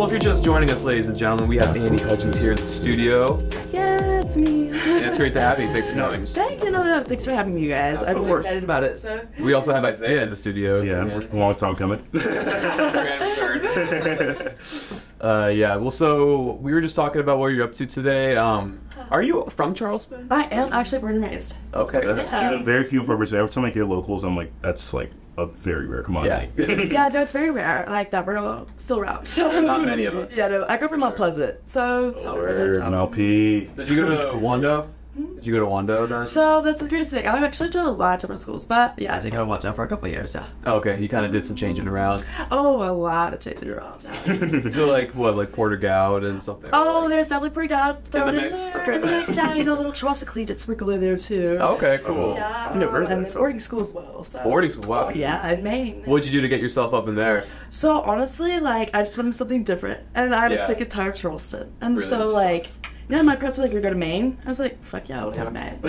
if you're just joining us, ladies and gentlemen, we have Andy Hudgens here in the studio. Yeah, it's me. And it's great to have you. Thanks for coming. Thanks for having me, you guys. I'm really excited about it. So we also have Isaiah in the studio. Yeah, a long time coming. Yeah, well, so we were just talking about what you're up to today. Are you from Charleston? I am actually born and raised. Okay. Very few purposes. Every time I hear locals, I'm like, that's like a very rare commodity. Yeah, no, it's very rare. Like that, we're still around. So. Not many of us. Yeah, no, I grew up in Mount Pleasant, so. MLP. Did you go to Wando? Did you go to Wando then? So that's the greatest thing. I've actually done a lot of different schools, but yeah, I did go to Wando for a couple of years, yeah. Okay, you kind of did some changing around. Oh, a lot of changing around. So like what, like Porter Goud and something? Oh, like... there's definitely pretty down thrown in there. Yeah, you know, a little Charleston collegiate sprinkle in there too. Okay, cool. Yeah, and then boarding school as well. So. Boarding school, wow. Yeah, in Maine. What'd you do to get yourself up in there? So honestly, like I just wanted something different, and I was sick and tired of Charleston, and really so like. Yeah, my parents were like, "You're going to Maine." I was like, "Fuck yeah, I want to go to Maine."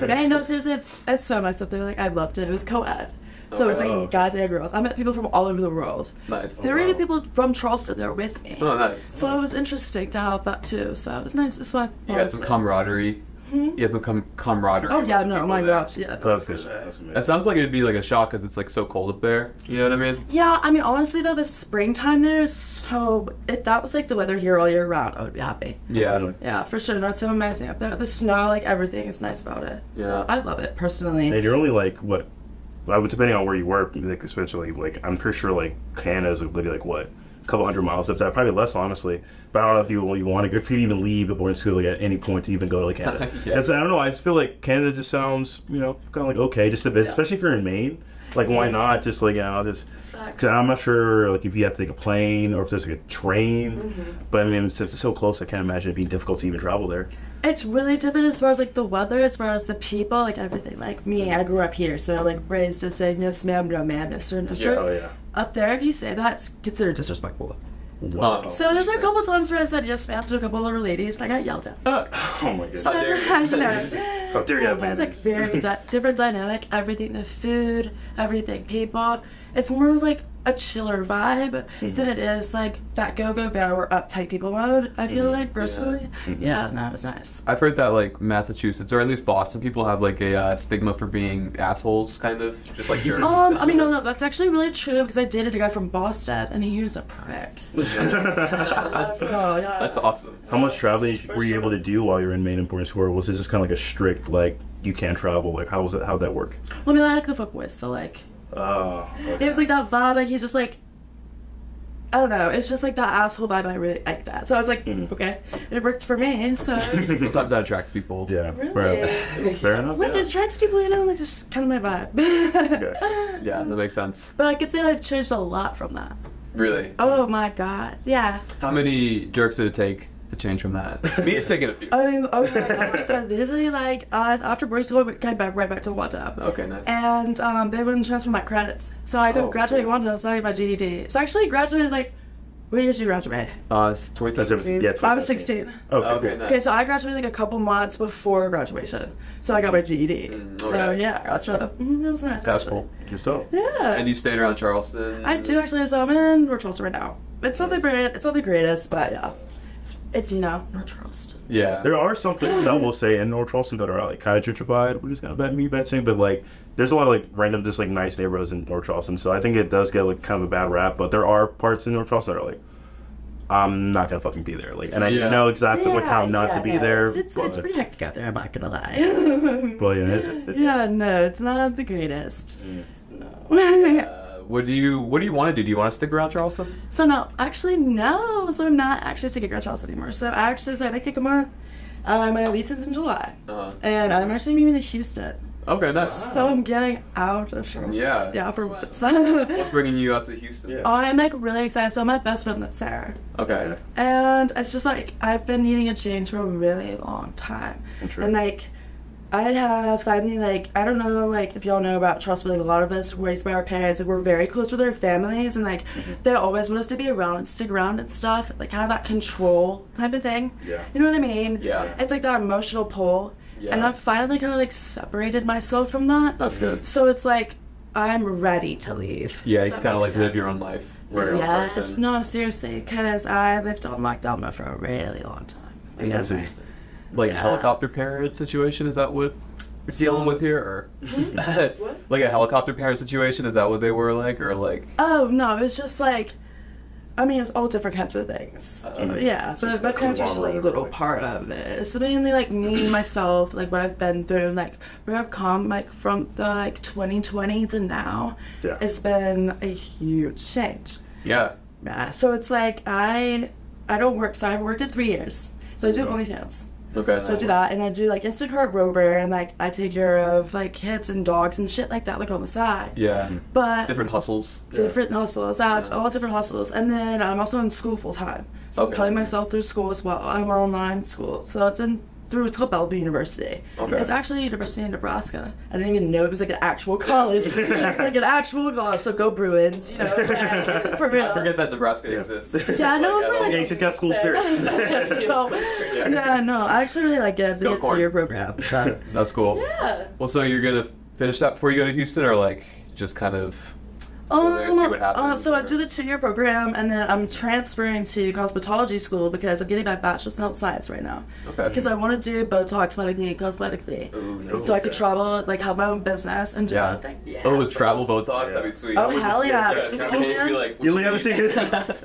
Maine, no, seriously, it's so nice up there. Like, I loved it. It was co-ed, so it was like guys and girls. I met people from all over the world. Nice. There were even people from Charleston there with me. Oh, nice. So it was interesting to have that too. So it was nice. It's fun. You got some camaraderie. You have some camaraderie. Oh yeah, no, my gosh, yeah. That's good. That sounds like it'd be like a shock because it's like so cold up there. You know what I mean? Yeah, I mean honestly though, the springtime there is so. If that was like the weather here all year round, I would be happy. Yeah. Yeah, for sure. No, it's so amazing up there. The snow, like everything is nice about it. Yeah. So I love it personally. And you're only like what? Depending on where you work, like especially like I'm pretty sure like Canada's maybe like what? A couple hundred miles if that, probably less honestly. But I don't know if you want to go, if you even leave the boarding school like at any point to even go to like Canada. I don't know. I just feel like Canada just sounds kind of like okay, just a bit, especially if you're in Maine. Like why not? Just like because I'm not sure like if you have to take a plane or if there's like a train. But I mean, since it's so close, I can't imagine it being difficult to even travel there. It's really different as far as like the weather, as far as the people, like everything. Like me, I grew up here, so like raised as saying yes ma'am, no ma'am, Mr. and Mr. Yeah, oh yeah. Up there, if you say that, it's considered disrespectful. Wow. So there's a couple times where I said yes ma'am to a couple of other ladies, and I got yelled at. Oh my goodness. So, How dare you? It's like very different dynamic. Everything, the food, everything, people. It's more of like a chiller vibe than it is like that go or uptight people mode. I feel like personally, yeah, no, it was nice. I've heard that like Massachusetts or at least Boston people have like a stigma for being assholes, kind of just like jerks. I mean, no, that's actually really true because I dated a guy from Boston and he was a prick. That's awesome. How much traveling were you able to do while you were in Maine and boarding school? Or was it just kind of like a strict like you can't travel? Like how'd that work? Well, I mean, I like the fuckboys, so like. Okay. It was like that vibe, like he's just like, I don't know, it's just like that asshole vibe. I really like that. So I was like, okay, it worked for me. So sometimes that attracts people. Yeah, really? Fair enough. Like it attracts people, you know, like it's just kind of my vibe. Yeah, that makes sense. But I could say I changed a lot from that. Really? Oh my god, yeah. How many jerks did it take to change from that? Me, it's taking a few. I mean, oh my gosh, so literally like after boarding school, I came right back to Wando. Okay, nice. And they wouldn't transfer my credits, so I didn't graduate Wando, so I got my GED. So I actually graduated like. What year did you graduate? It's 2017. Yeah, I was 16. Okay, nice. Okay, so I graduated like a couple months before graduation, so I got my GED. So yeah, that's it was nice. That's cool. Good stuff. Yeah. And you stayed around Charleston? I do actually. So I'm in North Charleston right now. It's not the great. It's not the greatest, but yeah, it's North Charleston. Yeah. There are some things I will say in North Charleston that are like kind of gentrified, which is kind of bad saying, but like there's a lot of like random just like nice neighborhoods in North Charleston. So I think it does get like kind of a bad rap, but there are parts in North Charleston that are like I'm not gonna fucking be there. Like, and I know exactly what town not to be there. It's pretty hectic out there. I'm not gonna lie. But yeah, no, it's not the greatest. No. What do you want to do? Do you want to stick around Charleston? So no, actually no. So I'm not actually sticking around Charleston anymore. So actually, I think my lease is in July, and I'm actually moving to Houston. Okay, nice. So I'm getting out of Charleston. Yeah. For what? What's bringing you out to Houston? Yeah. I'm like really excited. So my best friend lives there. Okay. And it's just like I've been needing a change for a really long time. And like I have finally like I don't know like if y'all know about Charleston, like a lot of us were raised by our parents and we're very close with our families and like they always want us to be around and stick around and stuff. Like kind of that control type of thing. Yeah. You know what I mean? Yeah. It's like that emotional pull. Yeah. And I've finally kind of like separated myself from that. That's good. So it's like I'm ready to leave. Yeah, you kind of like live your own life. Right. Yes, Person. no, seriously, because I lived on lockdown for a really long time. That's Yeah. interesting. Like a helicopter parent situation, is that what we're dealing with here? Or like a helicopter parent situation, is that what they were like? Or like Oh, no, it's just like, I mean, it's all different kinds of things. Yeah, but my parents are just like a little part of it. So mainly like me, myself, like what I've been through, like where I've come, like from the like 2020 to now, Yeah. it's been a huge change. yeah. Yeah, so it's like I don't work, so I've worked it 3 years. So I do OnlyFans. Okay. So I do that, and I do like Instacart Rover, and like I take care of like kids and dogs and shit like that, like on the side. Yeah. But Different hustles. different hustles, all different hustles, and then I'm also in school full time. So I'm Okay. putting myself through school as well. I'm online school, so it's called Bellevue University. Okay. It's actually a university in Nebraska. I didn't even know it was like an actual college. It's like an actual college. So go Bruins, you know. For real. I forget that Nebraska exists. Yeah, I know. Like, For like, Yeah, he's just got school spirit. so, yeah, no, I actually really like it to Go get Corn. to your program. So. That's cool. Yeah. Well, so you're gonna finish that before you go to Houston, or like just kind of go there, see what happens? So I or- do the 2-year program, and then I'm transferring to cosmetology school because I'm getting my bachelor's in health science right now. Okay. Because I want to do Botox, medically, and cosmetically. Ooh, nice. So I could travel, like, have my own business and do Yeah. everything. Yeah. Oh, it's travel Botox. Yeah. That'd be sweet. Oh, hell yeah. Yeah, It's so cool, kids be man. like, You only haven't seen it.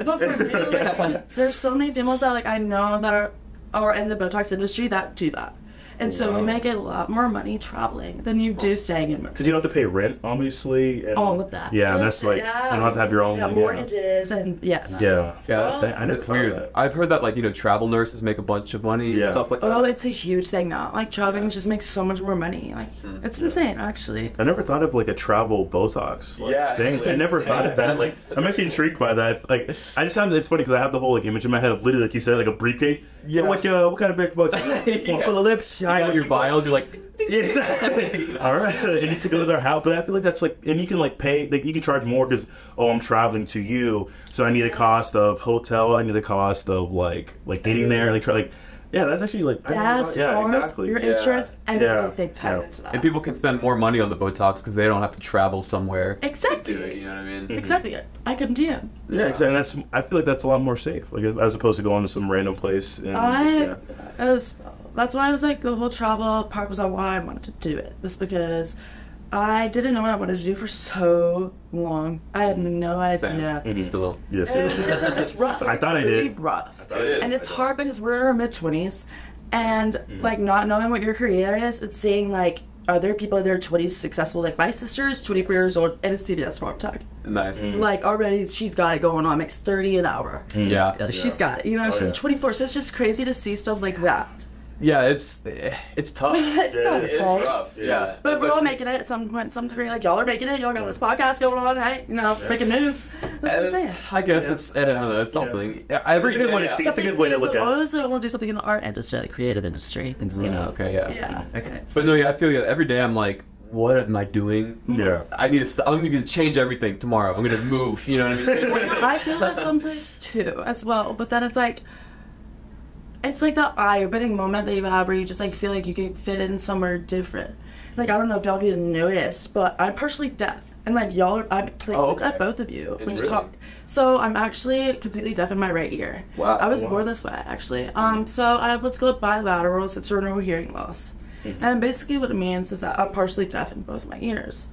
But for real, like, there's so many females that, like, I know that are in the Botox industry that do that. And so we make a lot more money traveling than you do staying in Because you don't have to pay rent, obviously. And all of that. Yeah, and that's like, Yeah. you don't have to have your own. Yeah, mortgages and Yeah. Yeah, I never it's thought of weird. that. I've heard that, like, you know, travel nurses make a bunch of money and Yeah. stuff like that. Oh, it's a huge thing now. Like, traveling just makes so much more money. Like, it's insane, actually. I never thought of like a travel Botox Yeah, thing. I never thought of that. Like, I'm actually intrigued by that. Like, I just found it's funny because I have the whole like image in my head of literally, like you said, like a briefcase. Yeah. What kind of big Botox? Yeah. One for the lips. You got your vials, you're like, Yeah, exactly. All right, it needs to go to their house, but I feel like that's like, and you can like pay, like you can charge more because I'm traveling to you, so I need a cost of hotel, I need the cost of like getting there, like yeah, that's actually like Gas, yeah, cars, exactly. your Yeah. insurance, everything ties Yeah. into that. and people can spend more money on the Botox because they don't have to travel somewhere to Exactly. do it. You know what I mean? Exactly. I can do it. Yeah, exactly. And that's, I feel like that's a lot more safe, like as opposed to going to some random place. And That's why I was like, the whole travel part was why I wanted to do it. Was because I didn't know what I wanted to do for so long. I had no idea. Same. Still. yes, It's rough. I thought I It's really did. rough. It is. And it's hard because we're in our mid-20s, and like not knowing what your career is, it's seeing like other people in their 20s successful. Like my sister's 24 years old and a CVS farm tech. Nice. Like already she's got it going on, makes 30 an hour. Yeah. She's got it. You know, she's yeah. 24, so it's just crazy to see stuff like that. Yeah, it's tough. It's tough, It's right? rough. Yeah. But we're all Especially- making it at some point, some degree. Like y'all are making it. Y'all got this podcast going on. Hey, you know, making moves. That's what I'm saying. I guess it's, I don't know, it's something. Every It's a good way to see. It's a good way to look I at it. also want to do something in the art industry, the creative industry, things like that. Okay, yeah. Yeah. Okay. But no, yeah, I feel like every day I'm like, what am I doing? Yeah. I need to. I'm going to change everything tomorrow. I'm going to move. You know what I mean? I feel that sometimes too, as well. But then it's like the eye-opening moment that you have where you just like feel like you can fit in somewhere different. Like I don't know if y'all have even noticed, but I'm partially deaf, and like y'all are. I'm like, okay. at both of you when you Really? talk. So I'm actually completely deaf in my right ear. Wow. I was Wow. born this way actually. So I have what's called bilateral sensorineural hearing loss, and basically what it means is that I'm partially deaf in both my ears.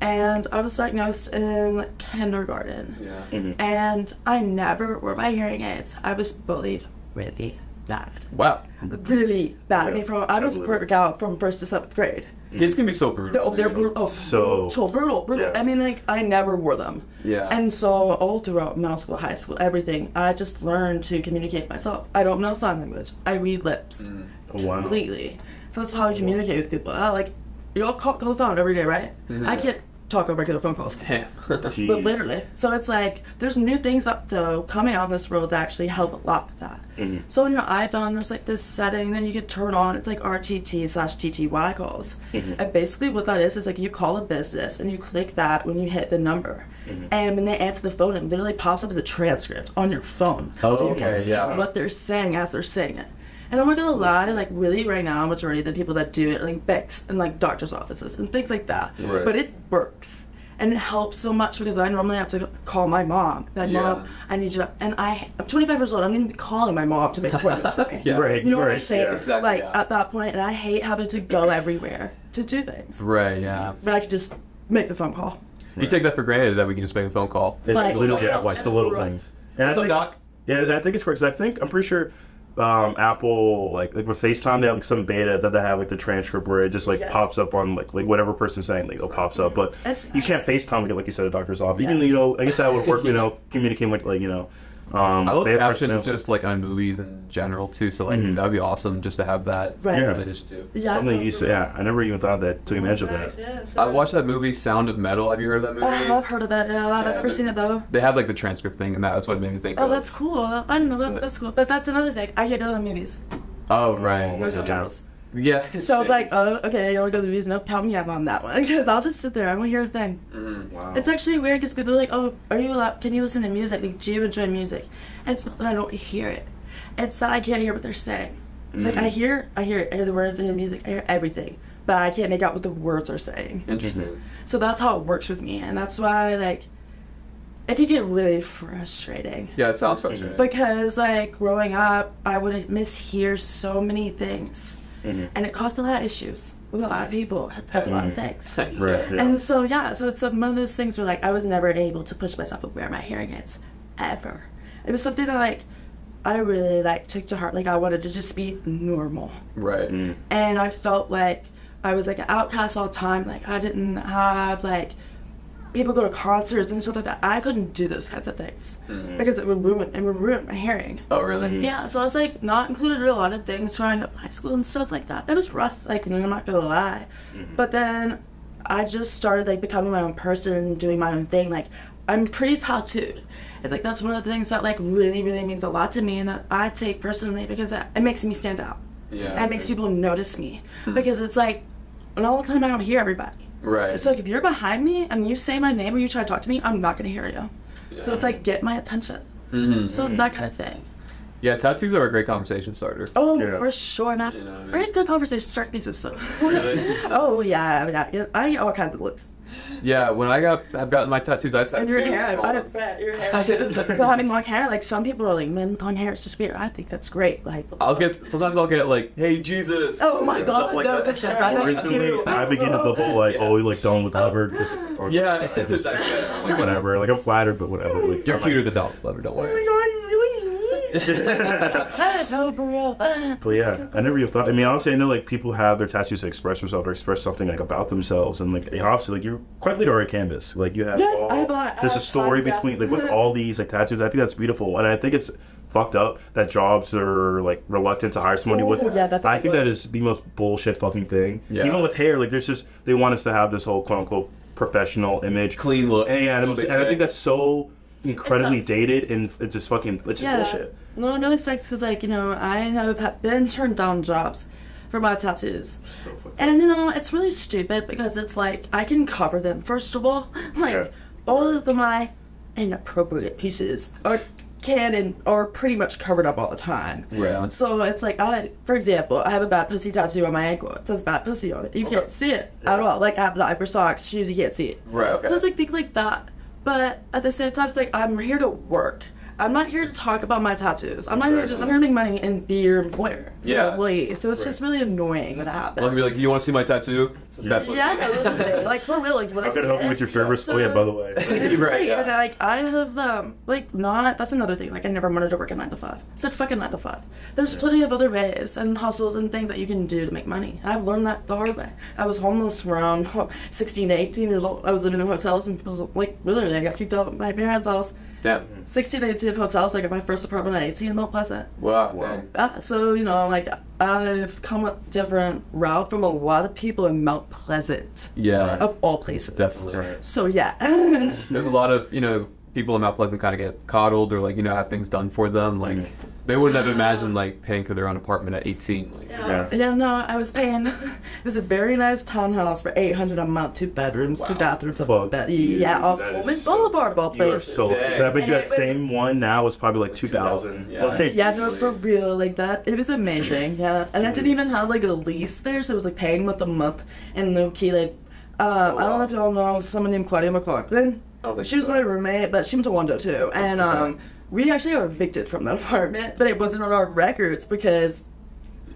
And I was diagnosed in kindergarten. Yeah. And I never wore my hearing aids. I was bullied really bad. Wow. Really bad. I mean, I was Absolutely. broke out from 1st to 7th grade. Kids can be so brutal. They're brutal. Oh, So- brutal. Yeah. I mean, like, I never wore them. Yeah. And so, all throughout middle school, high school, everything, I just learned to communicate myself. I don't know sign language. I read lips. Wow. Completely. So that's how I communicate with people. Like, you all call the phone every day, right? I can't talk on regular phone calls. Damn. Jeez. But literally. So it's like, there's new things up, though, coming out in this world that actually help a lot with that. So on your iPhone, there's like this setting that you can turn on. It's like RTT/TTY calls. And basically what that is like you call a business and you click that when you hit the number. And when they answer the phone, it literally pops up as a transcript on your phone. Oh, so you can okay, see yeah. what they're saying as they're saying it. And I'm not gonna lie, like really right now, majority of the people that do it, like banks and like doctor's offices and things like that. Right. But it works. And it helps so much because I normally have to call my mom. Like, Mom, I need you to, and I'm 25 years old. I'm going to be calling my mom to make appointments with me. Right, you know what I'm right, saying? yeah. Exactly, Like, yeah. at that point, and I hate having to go everywhere to do things. Right, yeah. But I could just make the phone call. You take that for granted that we can just make a phone call. It's Like- literally, yeah, it's the little things. And I What's up, think, Doc? yeah, I think it's correct. 'Cause I'm pretty sure Apple, like with FaceTime, they have like some beta that they have like the transcript where it just like pops up on like whatever person's saying, like it pops up. But That's you can't nice. FaceTime like you said, a doctor's office. You can, you know, I guess that would work. You know, communicating like you know. I love they have captions personnel. just like on movies in general too, so like that'd be awesome just to have that Right. Yeah. in addition to. Yeah. Something you said, yeah. I never even thought that took advantage of that. Yeah, so I watched that movie Sound of Metal. Have you heard of that movie? I've heard of that. Yeah, I've never seen it though. They have like the transcript thing, and that's what made me think. Oh, of. that's cool. I don't know. That's cool. But that's another thing. I can't go to the movies. Oh right. There's yeah. subtitles. Yeah. So it's like, oh, okay, you want to go to the movies? Nope, count me out on that one. Because I'll just sit there. I won't hear a thing. Wow. It's actually weird because people are like, oh, are you allowed, can you listen to music? Like, do you enjoy music? And it's not that I don't hear it. It's that I can't hear what they're saying. Like, I hear the words, I hear the music, I hear everything. But I can't make out what the words are saying. Interesting. So that's how it works with me. And that's why, like, it could get really frustrating. Yeah, it sounds frustrating. Because, like, growing up, I would mishear so many things. And it caused a lot of issues with a lot of people. A lot of things. Right. Yeah. And so, yeah, so it's one of those things where, like, I was never able to push myself to wear my hearing aids. Ever. It was something that, like, I really, like, took to heart. Like, I wanted to just be normal. Right. And I felt like I was, like, an outcast all the time. Like, I didn't have, like, people go to concerts and stuff like that. I couldn't do those kinds of things. Because it would ruin my hearing. Oh really? Yeah, so I was like not included in a lot of things trying up high school and stuff like that. It was rough, like, I'm not gonna lie. But then I just started like becoming my own person and doing my own thing. Like, I'm pretty tattooed. And like that's one of the things that like really, really means a lot to me and that I take personally because it makes me stand out. Yeah. And it makes people notice me. Because it's like, and all the time I don't hear everybody. Right. So like if you're behind me and you say my name or you try to talk to me, I'm not gonna hear you. So it's like, get my attention. So it's that kind of thing. Yeah, tattoos are a great conversation starter. Oh, Yeah. for sure. And I've You know what I mean? very good conversation start pieces. So. Really? Oh yeah, I get all kinds of looks. Yeah, when I've gotten my tattoos, I And your hair, I bet your hair too. So having long hair, like some people are like, man, long hair is just weird. I think that's great. Like, Sometimes I'll get like, hey Jesus. oh my and god, stuff like no, that. for sure. I know Recently, too. I begin to the whole like, oh, like don't look covered. Or, Yeah. like, whatever. Like I'm flattered, but whatever. Like, You're I'm cuter than dog lover, don't Oh my worry. god, really? No, for real. But yeah, I never even thought. I mean, honestly, I know like people have their tattoos to express themselves or express something like about themselves, and like obviously, like you're quite literary canvas. Like you have. Yes, all, I have a- there's I a have story tons, between yes. like with all these like tattoos. I think that's beautiful, and I think it's fucked up that jobs are like reluctant to hire somebody with. Oh, yeah, that's I think that is the most bullshit fucking thing. Yeah. Even with hair, like there's just they want us to have this whole quote unquote professional image, Clean look. and, yeah, and, That's what and they I think say. that's so incredibly sucks. dated, and it's just fucking it's just bullshit. No, no, it sucks because, like, you know, I have been turned down jobs for my tattoos. So fucked up. And, you know, it's really stupid because it's like, I can cover them, first of all. Like, Yeah. all of my inappropriate pieces are pretty much covered up all the time. Right. So it's like, for example, I have a bad pussy tattoo on my ankle. It says bad pussy on it. You can't see it at all. Like, I have the hyper socks, shoes, you can't see it. Right, okay. So it's like things like that. But at the same time, it's like, I'm here to work. I'm not here to talk about my tattoos. I'm not here to I'm here to make money and be your employer. Yeah. Employee. So it's just really annoying when that happens. I'll be like, you want to see my tattoo? It's a bad pussy. Yeah, no, literally. Like, for real, like, when I'm I gonna see help you it, with your service. so- Oh yeah, by the way. It's Right, great. yeah. And, like, I have, like, not, that's another thing. Like, I never wanted to work a 9 to 5. I said fucking 9 to 5. There's plenty of other ways and hustles and things that you can do to make money. And I've learned that the hard way. I was homeless around 16 to 18 years old. I was living in hotels and people, like, literally, I got kicked out of my parents' house. Damn. 16 to 18 hotels, like, at my first apartment at 18 in Mount Pleasant. Wow. Wow. Dang. So, you know, like, I've come a different route from a lot of people in Mount Pleasant. Yeah. Of all places. Definitely. Right. So, yeah. There's a lot of, people in Mount Pleasant kind of get coddled or, like, have things done for them. Like, they wouldn't have imagined, like, paying for their own apartment at 18. Like, Yeah. Yeah, no, I was paying. It was a very nice townhouse for $800 a month, 2 bedrooms, 2 bathrooms, a Fuck bed. you. Yeah, off That is Coleman so- Boulevard, all You are places. so. Dang. I bet you And that it was- same one now is probably like 2,000. Yeah. Let's say Yeah, no, for real, like that. It was amazing, yeah. And I didn't even have like a lease there, so it was like paying month to month and low key, like I don't know if y'all know someone named Claudia McLaughlin. She was my roommate, but she went to Wando too. And we actually got evicted from that apartment, but it wasn't on our records because,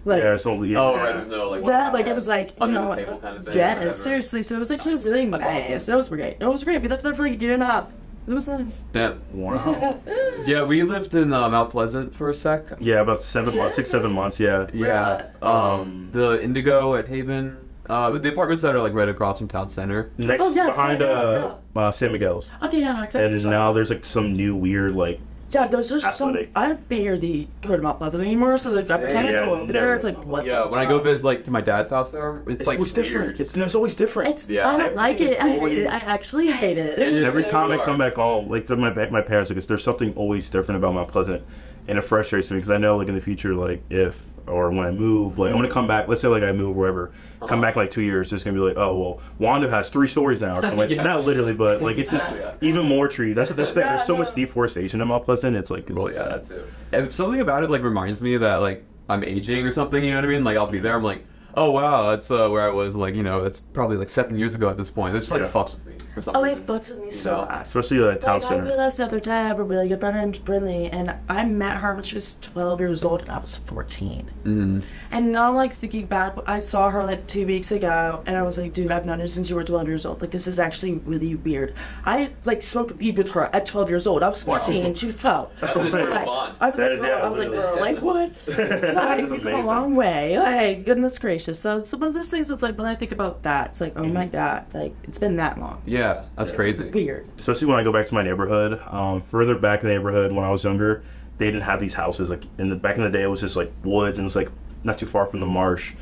like, yeah, so yeah. Oh, right. There's no like. yeah, like it was like under the table kind of thing. yeah, seriously. So it was actually really That's nice. awesome. It was great. It was great. We lived there for like a year and a half. It was nice. Damn. Wow. Yeah, we lived in Mount Pleasant for a sec. Yeah, about 7 months, 6-7 months. Yeah. Yeah. The Indigo at Haven. The apartments that are like right across from town center. Next behind San Miguel's. Okay, yeah, exactly. And now there's like some new weird like. Yeah, there's just Athletic. some. I barely go to Mount Pleasant anymore, so like that botanical over there, it's like what? Yeah, when I go visit like to my dad's house there, it's like always different. It's always different. It's, I don't like it. I hate it. I actually hate it. Every time I come back home, like to my parents, like there's something always different about Mount Pleasant, and it frustrates me because I know like in the future, like if or when I move, like I'm gonna come back. Let's say like I move wherever, come back in like 2 years, it's gonna be like, oh well, Wanda has 3 stories now. Or something like, not literally, but like it's just even more trees. That's there's so much deforestation in Mount Pleasant. It's like well, yeah, that too. And something about it like reminds me that like I'm aging or something. You know what I mean? Like I'll be there. I'm like, oh wow, that's where I was. Like it's probably like 7 years ago at this point. It's just like fucks with me or something. Oh, it fucks with me so much. Especially at town I center. realized the other day I have a really good friend named Brinley, and I met her when she was 12 years old and I was 14. Mm-hmm. And now I'm like thinking back, I saw her like 2 weeks ago, and I was like, dude, I've known her since you were 12 years old. Like, this is actually really weird. I like smoked weed with her at 12 years old. I was 14 and she was 12. I was like, girl, like what? Like, we've come a long way. Like, goodness gracious. So some of those things, it's like when I think about that, it's like, oh my god, like it's been that long. Yeah, that's crazy. Weird. Especially when I go back to my neighborhood. Further back in the neighborhood when I was younger, they didn't have these houses. Like back in the day, it was just like woods and it was like not too far from the marsh.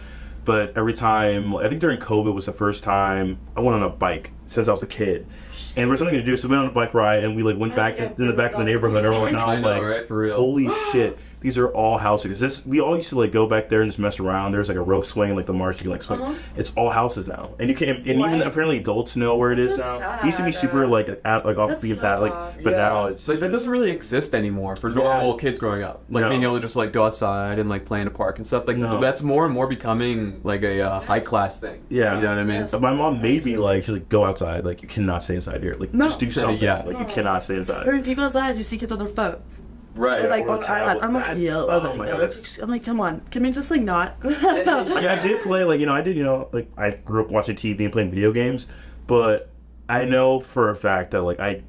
But every time, I think during COVID was the first time I went on a bike since I was a kid. And there was something to do, so we went on a bike ride and we like went back in the back of the neighborhood and everyone was like, right? For real. Holy shit. These are all houses. We all used to like go back there and just mess around. There's like a rope swing, like the marsh. You can like swing. It's all houses now, and you can. And even apparently adults know where it is now. It used to be super like off the bat, like, but now it's like that doesn't really exist anymore for normal kids growing up. Like being able to just like go outside and like play in a park and stuff. Like that's more and more becoming like a high class thing. Yeah, you know what I mean. Yes. My mom made me like she's like go outside. Like you cannot stay inside here. Like just do something. Like you cannot stay inside. Or if you go outside, you see kids on their phones. Right. Like on iPad. I'm like, I'm like, come on, can we just like not? Like I did play, like I did, like I grew up watching TV and playing video games, but I know for a fact that like if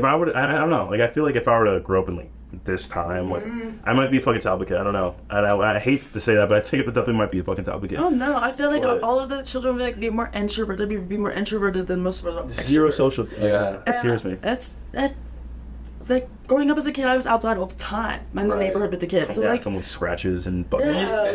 I were to, I don't know, like I feel like if I were to grow up in like this time, like I might be a fucking top kid. I don't know. I hate to say that, but I think it definitely might be a fucking top kid. Oh no, I feel like all of the children would like be more introverted, be more introverted than most of us. Zero social. Yeah. Seriously. Like growing up as a kid, I was outside all the time in the neighborhood with the kids. So like, come with scratches and bugs. God,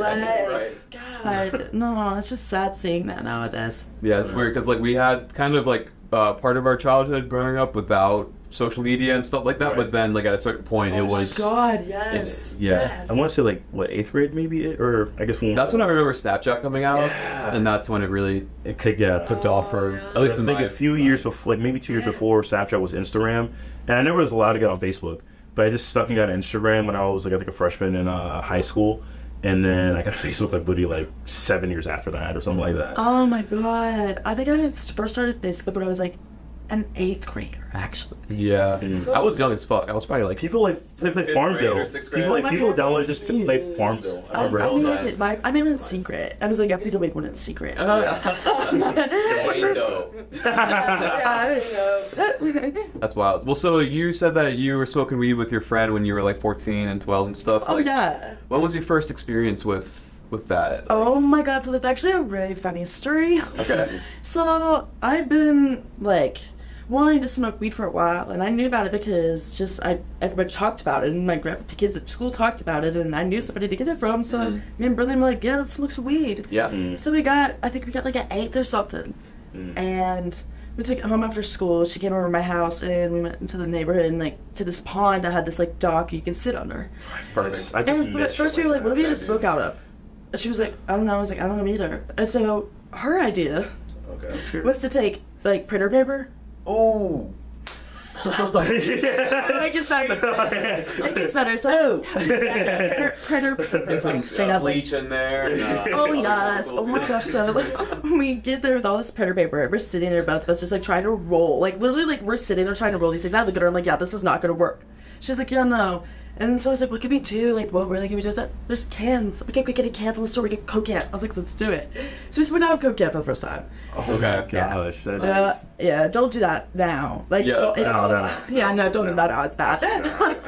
no, it's just sad seeing that nowadays. Yeah, it's weird because like we had kind of like part of our childhood growing up without social media and stuff like that, but then like at a certain point it was. God, yes. Yes. I want to say like what 8th grade maybe, or I guess that's when I remember Snapchat coming out, and that's when it really took off for at least I think a few years before, like maybe 2 years before Snapchat was Instagram, and I never was allowed to get on Facebook, but I just stuck and got Instagram when I was like I think a freshman in high school. And then I got Facebook like literally like 7 years after that or something like that. Oh my god. I think I first started Facebook when I was like an 8th grader, actually. Yeah. I was young as fuck. I was probably like... People like play Farmville. People download just to play Farmville. I made one in secret. I was like, I have to go make one in secret. That's wild. Well, so you said that you were smoking weed with your friend when you were like 14 and 12 and stuff. Oh, yeah. When was your first experience with that? Oh my god, so there's actually a really funny story. Okay. So, I've been, like, wanting to smoke weed for a while, and I knew about it because everybody talked about it, and my kids at school talked about it, and I knew somebody to get it from, so me and brother were like, yeah, let's smoke some weed. Yeah. So I think we got like an 8th or something, and we took it home after school. She came over to my house, and we went into the neighborhood and like to this pond that had this like dock you can sit under. Perfect. And at first we were like, what are we gonna smoke out of? And she was like, I don't know. I was like, I don't know either. And so her idea was to take like printer paper. Oh. It gets better. It gets better. So, Get some bleach in there. oh yes. Oh my gosh. So like, we get there with all this printer paper. We're sitting there, both of us, just like trying to roll. Like literally, like we're sitting there trying to roll these things. I look at her. I'm like, yeah, this is not gonna work. She's like, yeah, no. And so I was like, what can we do? Like, what really can we do? That there's cans. We can get a can from the store. We get Coke can. I was like, let's do it. So we just went out with Coke can for the first time. Oh my gosh. Yeah, don't do that now. Like, Yeah, don't, don't do that now. It's bad.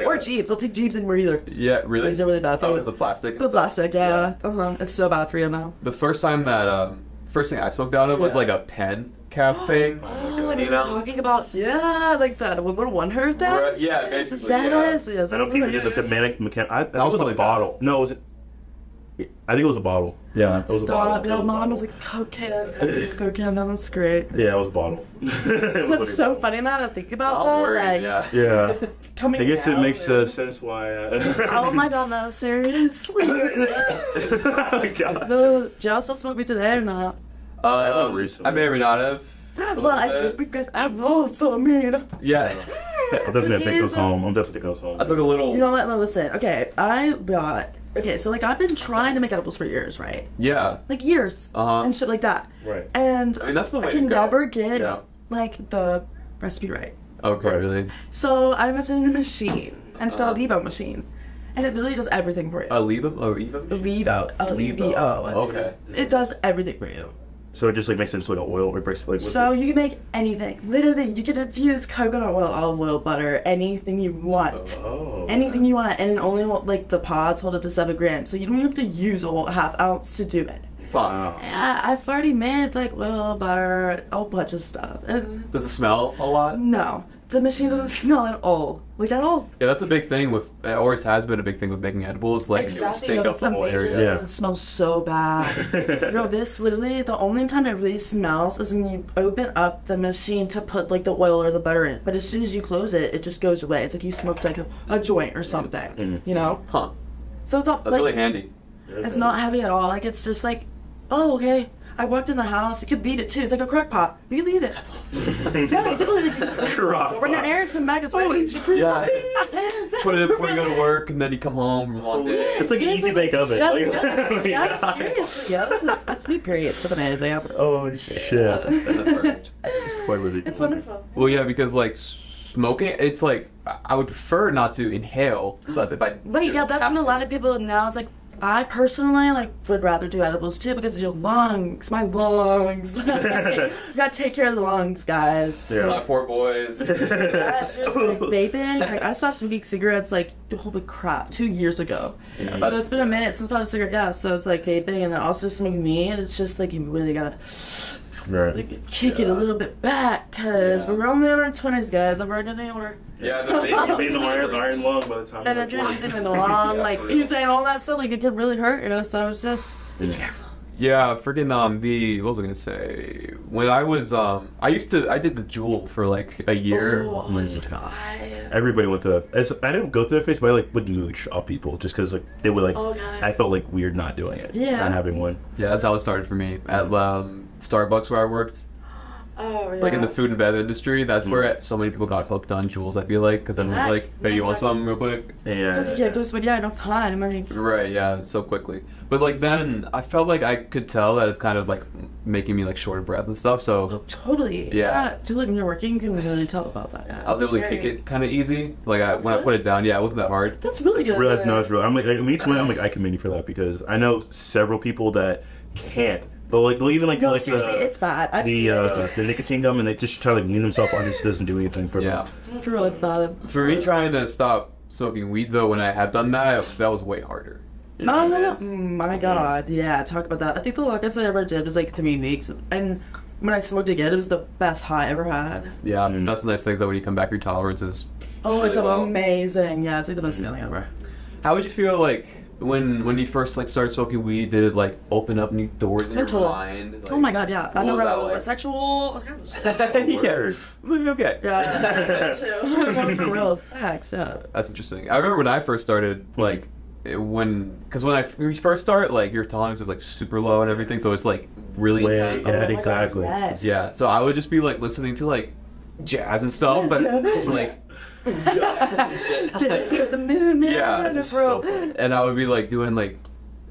Or Jeeps. Don't take Jeeps anymore either. Yeah, really? Jeeps are really bad for you. Oh, it's the plastic. The plastic, yeah. It's so bad for you now. The first time that, first thing I smoked out of was like a pen cap thing. Oh, and we were talking about, like the little one her thing? Right, yeah, basically. Yes, I know people did the mechanic. That was really a bottle. No, was it? I think it was a bottle. Yeah, it was a bottle. Stop, your mom was like, Coke can. Coke can, no, that's great. Yeah, it was a bottle. What's so funny now to think about that? Like, yeah. Coming I guess down, it makes sense why. Oh my god, no, seriously. Oh my god. Do y'all still smoke me today or not? Recently. I may or may not have. Well, I did because I'm so mean. Yeah. I'll definitely take those home. I'm definitely taking those home. I took a little. You know what? No, listen. Okay, so like I've been trying to make edibles for years, right? Yeah. Like years and shit like that. Right. And I mean, that's the way I can to go. never get like the recipe right. Okay, really? So I was in a machine instead of a Levo machine, and it literally does everything for you. A Levo? Oh, Evo? Levo. L-E-V-O. Okay. It does everything for you. So it just like makes it into like an oil or basically. So you can make anything. Literally, you can infuse coconut oil, olive oil, butter, anything you want. Oh. Anything you want, and it only hold, like the pods hold up to 7 grams, so you don't have to use a whole half ounce to do it. Wow. Yeah, I've already made like oil, butter, a whole bunch of stuff. And Does it smell a lot? no, the machine doesn't smell at all. Like at all. Yeah, that's a big thing with. It always has been a big thing with making edibles. Like, it would stink up the whole area. Yeah. It smells so bad. No, this literally, the only time it really smells is when you open up the machine to put like the oil or the butter in. But as soon as you close it, it just goes away. It's like you smoked like a joint or something. You know? Huh. So it's not That's like, really handy. it's not heavy at all. Like it's just like, oh, okay. I walked in the house. You could leave it too. It's like a crock pot. You can leave it. That's awesome. Yeah, you can leave it. Just Crock run that errands, come back. It's ready. Yeah. Put it in before you go to work, and then you come home from a long day. It's like an easy bake oven. Yeah, seriously. Yeah, that's me, period. It's amazing. Oh shit. That's perfect. It's quite ridiculous. It's wonderful. Well, yeah, because like smoking, it's like I would prefer not to inhale. So if I Right, yeah, that's what a lot of people now. It's like, I personally would rather do edibles too because your lungs, my lungs. You gotta take care of the lungs, guys. Yeah. My poor boys. Yeah, seriously, like, vaping. Like, I stopped smoking cigarettes like holy crap 2 years ago. Yeah, So it's been a minute since I bought a cigarette. Yeah, so it's like vaping and then also smoking weed. It's just like you really gotta like kick it a little bit back because we're only in our 20s, guys. And we're gonna Yeah, You'll be in the iron lung by the time. and if you're using it long, like butane, all that stuff, like it could really hurt, you know. So it's just be careful. Yeah, freaking what was I gonna say? When I was I did the Juul for like a year. Oh my god. Everybody went to I didn't go through that phase, but I like would mooch off people just because like they would like. Oh, God. I felt like weird not doing it. Yeah. Not having one. Yeah, that's how it started for me at Starbucks where I worked. Oh yeah. Like in the food and bev industry, that's where so many people got hooked on Juuls. I feel like because everyone's like, "Hey, you want some real quick?" Because you Yeah. can't do this, but yeah, enough time. Like, Right, yeah, so quickly. But like then, I felt like I could tell that it's kind of like making me like short of breath and stuff. So oh, totally. Yeah. Totally. When you're working, you can really tell about that. Yeah, I was able to kick it kind of easy. Like when I put it down, yeah, it wasn't that hard. That's really good. Realize no, it's real. I'm like, I commend you for that because I know several people that can't. But like they'll even like No, like seriously, it's bad. I've seen the nicotine gum and they just try to like wean themselves on. It just doesn't do anything for them. it. For real, it's not. For me, trying to stop smoking weed though, when I had done that, that was way harder. You know what I mean? My god, yeah, talk about that. I think the longest I ever did was like 3 weeks, and when I smoked again, it was the best high I ever had. Yeah, that's the nice thing that when you come back, your tolerance is. Oh, it's really well. amazing. Yeah, it's like the best feeling ever. How would you feel like when you first like started smoking weed? Did it like open up new doors in your mind? Like, Oh my god, yeah. I what never was was that bisexual. Yeah, maybe okay. Yeah, too. For real facts, yeah. That's interesting. I remember when I first started, like, when we first start, like, your tolerance is like super low and everything, so it's like really intense. Yeah, exactly. Yes. Yeah, so I would just be like listening to like jazz and stuff, but it's like. To the moon, man. Yeah, Bro. and I would be like doing like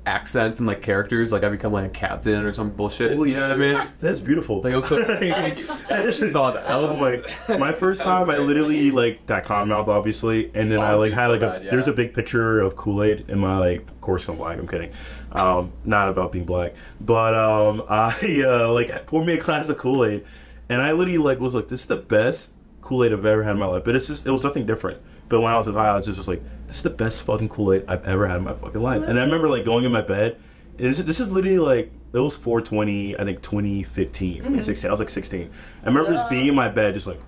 accents and like characters, like I become like a captain or some bullshit. You know what I mean? That's beautiful. Like I was so I just saw that. I was like my first time. I literally like that cotton mouth, obviously, and then I like had like a. There's a big picture of Kool-Aid in my like. Of course, I'm black. I'm kidding. Not about being black, but I like poured me a glass of Kool-Aid, and I literally like was like, this is the best Kool-Aid I've ever had in my life. But it's just, it was nothing different. But when I was a child, I was just like, this is the best fucking Kool-Aid I've ever had in my fucking life. And I remember like going in my bed. This is literally like, it was 4/20, I think 2015, 2016. I was like 16. I remember just being in my bed, just like,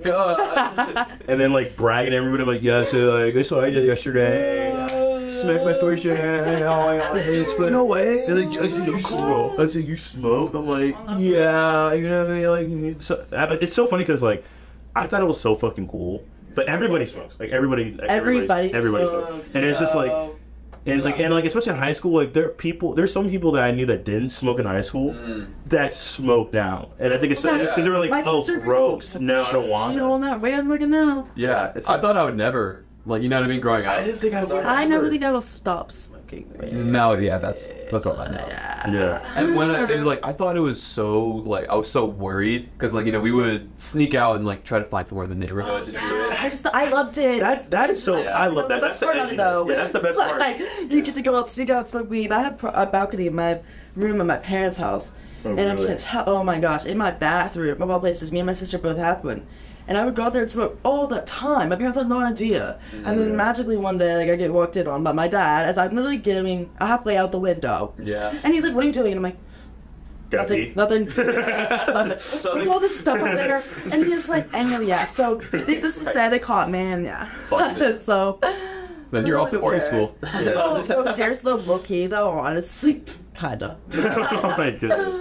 and then like bragging to everybody, like, yeah, so like, that's what I did yesterday. Smacked my first shit. No way. And like, I said, you smoke. I said, you smoke? I'm like, yeah, you know what I mean? Like, so, it's so funny because like, I thought it was so fucking cool. But everybody smokes. Like everybody smokes. And it's just like, and like especially in high school, like there's some people that I knew that didn't smoke in high school that smoked now. And I think it's they were like, oh, gross. No, I don't want. You know, on that way I'm looking now. Yeah, I thought I would never. Like, you know what I mean? Growing up, I didn't think I would. I never think I will stop smoking. No, yeah, that's what I know. Yeah. And when I thought it was so like I was so worried because like, you know, we would sneak out and like try to find somewhere in the neighborhood. I loved it. That is so. I love that. That's the part of it, though. Yeah, that's the best part. Like, you get to go out, sneak out, smoke weed. I had a balcony in my room in my parents' house, and really? I can't tell. Oh my gosh, in my bathroom of all places, me and my sister both had one. And I would go out there and smoke all the time. My parents had no idea. And then magically one day, like, I get walked in on by my dad as I'm literally getting halfway out the window. Yeah. And he's like, what are you doing? And I'm like, nothing. With all this stuff up there. And he's like, and yeah. So, this is sad they caught me, and yeah. So. Then you're off to boarding school. Yeah. Oh, seriously, low key, though, honestly, kinda. Oh my goodness.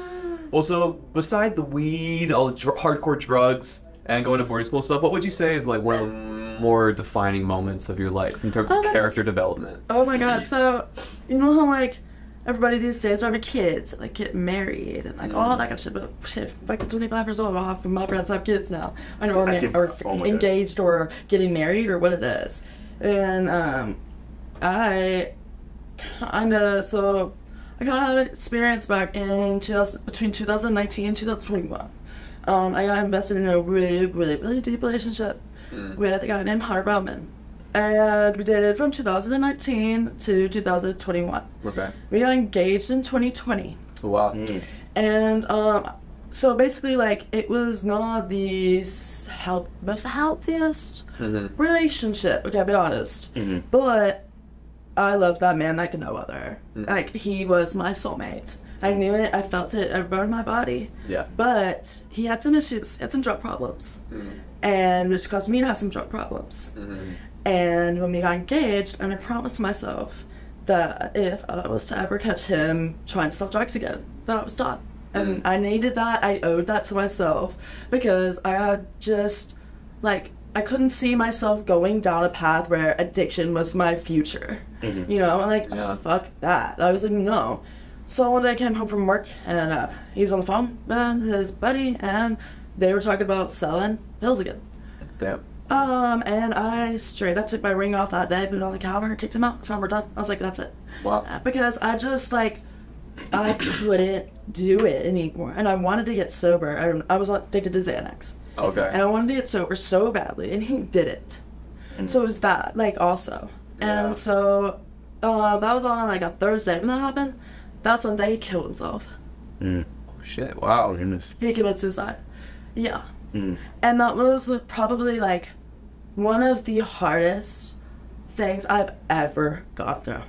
Well, so, beside the weed, all the hardcore drugs, and going to boarding school and stuff, what would you say is like one of the more defining moments of your life in terms of character development? Oh my god, so you know how like everybody these days are having kids, like get married and like all that kind of shit, but shit, if I get 25 years old, I'll have my friends have kids now. I know, or engaged or getting married or what it is. And I kind of had an experience back in between 2019 and 2021. I got invested in a really, really, really deep relationship with a guy named Hunter Bowman. And we dated from 2019 to 2021. Okay. We got engaged in 2020. Oh, wow. And so basically, like, it was not the most healthiest relationship, okay, I'll be honest. But I loved that man like no other. Like, he was my soulmate. I knew it, I felt it, it burned my body. Yeah. But he had some issues, he had some drug problems. And which caused me to have some drug problems. And when we got engaged, and I promised myself that if I was to ever catch him trying to sell drugs again, that I was done. And I needed that, I owed that to myself, because I had just, like, I couldn't see myself going down a path where addiction was my future. You know, I'm like, fuck that. I was like, no. So one day I came home from work, and he was on the phone with his buddy, and they were talking about selling pills again. Damn. And I straight up took my ring off that day, put it on the counter, and kicked him out. So we're done. I was like, that's it. Wow. Because I just, like, I couldn't do it anymore. And I wanted to get sober. I was addicted to Xanax. Okay. And I wanted to get sober so badly, and he did it. So it was that, like, also. And so, that was on, like, a Thursday. When that happened, that Sunday he killed himself. Oh, shit. Wow. Goodness. He committed suicide. Yeah. And that was probably, like, one of the hardest things I've ever gone through.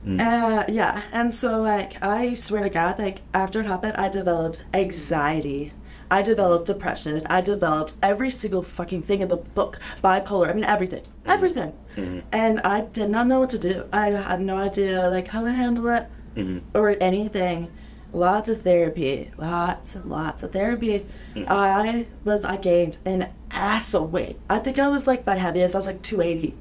Yeah. And so, like, I swear to God, like, after it happened, I developed anxiety. I developed depression. I developed every single fucking thing in the book. Bipolar. I mean, everything. Everything. And I did not know what to do. I had no idea, like, how to handle it or anything. Lots of therapy. Lots and lots of therapy. I gained an ass of weight. I think I was, like, my heaviest. I was, like, 280.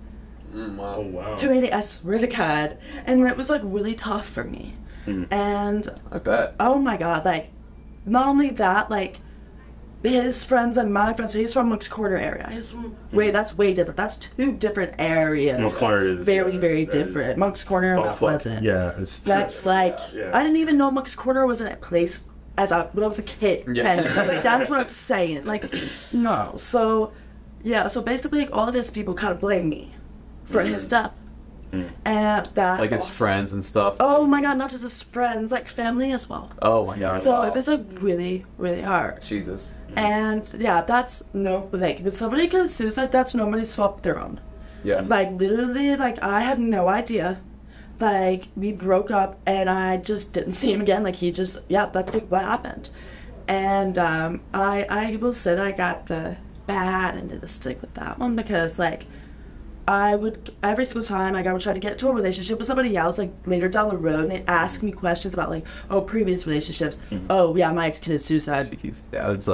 Wow. Oh, wow. 280, I swear to God. And it was, like, really tough for me. And I bet. Oh, my God. Like, not only that, like, his friends and my friends. So he's from Moncks Corner area. He's from, that's way different. That's two different areas. Moncks Corner is very different. Moncks Corner and Mount Pleasant. Yeah, that's like I didn't even know Moncks Corner was in a place when I was a kid. Yeah. And like, that's what I'm saying. Like, no. So yeah. So basically, like, all of his people kind of blame me for his death. And that like his friends and stuff. Oh my god, not just his friends, like family as well. Oh my god. So wow. it was like really hard. Jesus. And yeah, that's no, like when somebody commits suicide, that's nobody's fault but their own. Yeah. Like literally, like I had no idea. Like we broke up and I just didn't see him again. Like he just, that's like what happened. And I will say that I got the bad end of the stick with that one because like I would, every single time, like, I would try to get into a relationship with somebody else, like, later down the road, and they'd ask me questions about, like, previous relationships. Oh, yeah, my ex committed suicide. Yeah, that's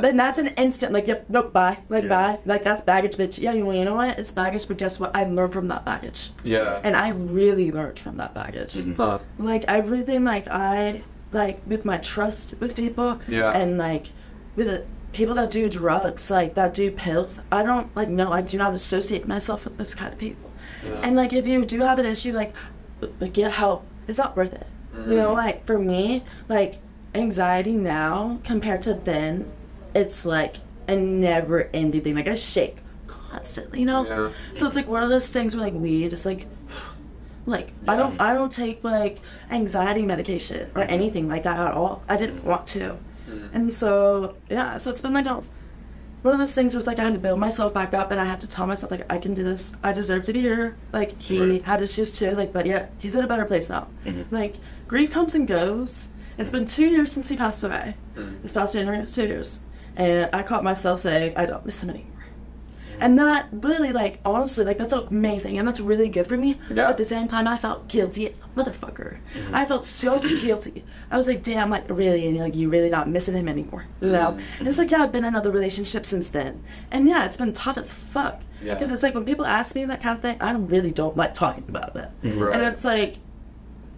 then that's an instant, like, yep, nope, bye. Like, bye. Like, that's baggage, bitch. Yeah, you know what? It's baggage, but guess what? I learned from that baggage. Yeah. And I really learned from that baggage. Huh. Like, everything, like, with my trust with people, and, like, with people that do drugs, like, that do pills, I don't, like, no, I do not associate myself with those kind of people. Yeah. And, like, if you do have an issue, like, get help. It's not worth it. You know, like, for me, like, anxiety now compared to then, it's, like, a never-ending thing. Like, I shake constantly, you know? Yeah. So it's, like, one of those things where, like, we just, like, I don't take, like, anxiety medication or anything like that at all. I didn't want to. And so, so it's been like one of those things where it's like I had to build myself back up and I had to tell myself, like, I can do this. I deserve to be here. Like, he had issues too, like, but yeah, he's in a better place now. Like, grief comes and goes. It's been 2 years since he passed away. This past January was 2 years. And I caught myself saying, I don't miss him anymore. And that really, like, honestly, like, that's amazing and that's really good for me. Yeah. But at the same time, I felt guilty as a motherfucker. I felt so guilty. I was like, damn, like, really? And like, you really not missing him anymore, you know? And it's like, I've been in another relationship since then. And yeah, it's been tough as fuck. Because it's like, when people ask me that kind of thing, I really don't like talking about it. Right. And it's like,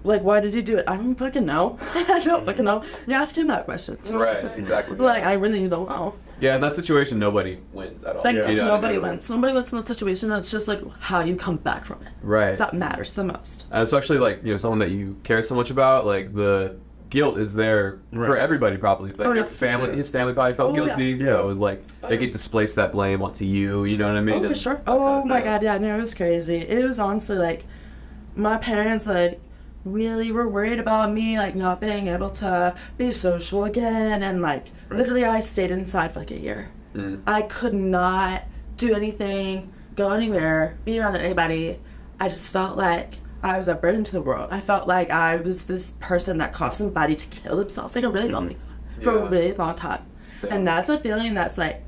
why did you do it? I don't fucking know. I don't fucking know. You ask him that question. Right, so, exactly. Like, I really don't know. Yeah, in that situation, nobody wins at all. Like, nobody wins. Nobody wins in that situation. It's just, like, how you come back from it. Right. That matters the most. And especially, like, you know, someone that you care so much about, like, the guilt is there for everybody, probably. Like, your family, his family probably felt guilty, so, like, they could displace that blame onto you know what I mean? Oh, for sure. Oh, my God, yeah, no, it was crazy. It was honestly, like, my parents, like, really were worried about me, like, not being able to be social again, and, like, literally I stayed inside for, like, a year. I could not do anything, go anywhere, be around anybody. I just felt like I was a burden to the world. I felt like I was this person that caused somebody to kill themselves. Like, I really felt like that for a really long time. And that's a feeling that's, like,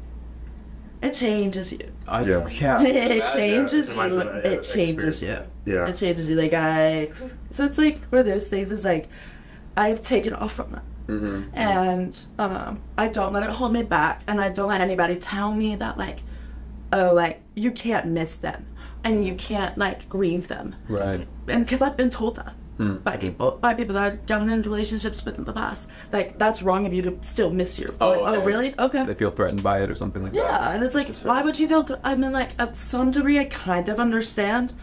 it changes you. It changes you. It changes you. Yeah. It changes you. Like, so it's like one of those things is like, I've taken off from that. And I don't let it hold me back. And I don't let anybody tell me that, like, oh, like, you can't miss them. And you can't, like, grieve them. Right. And because I've been told that. By people that I've gotten into relationships with in the past. Like, that's wrong of you to still miss your... Oh, really? Okay. They feel threatened by it or something like that. Yeah, and it's like, why would you feel... I mean, like, at some degree, I kind of understand,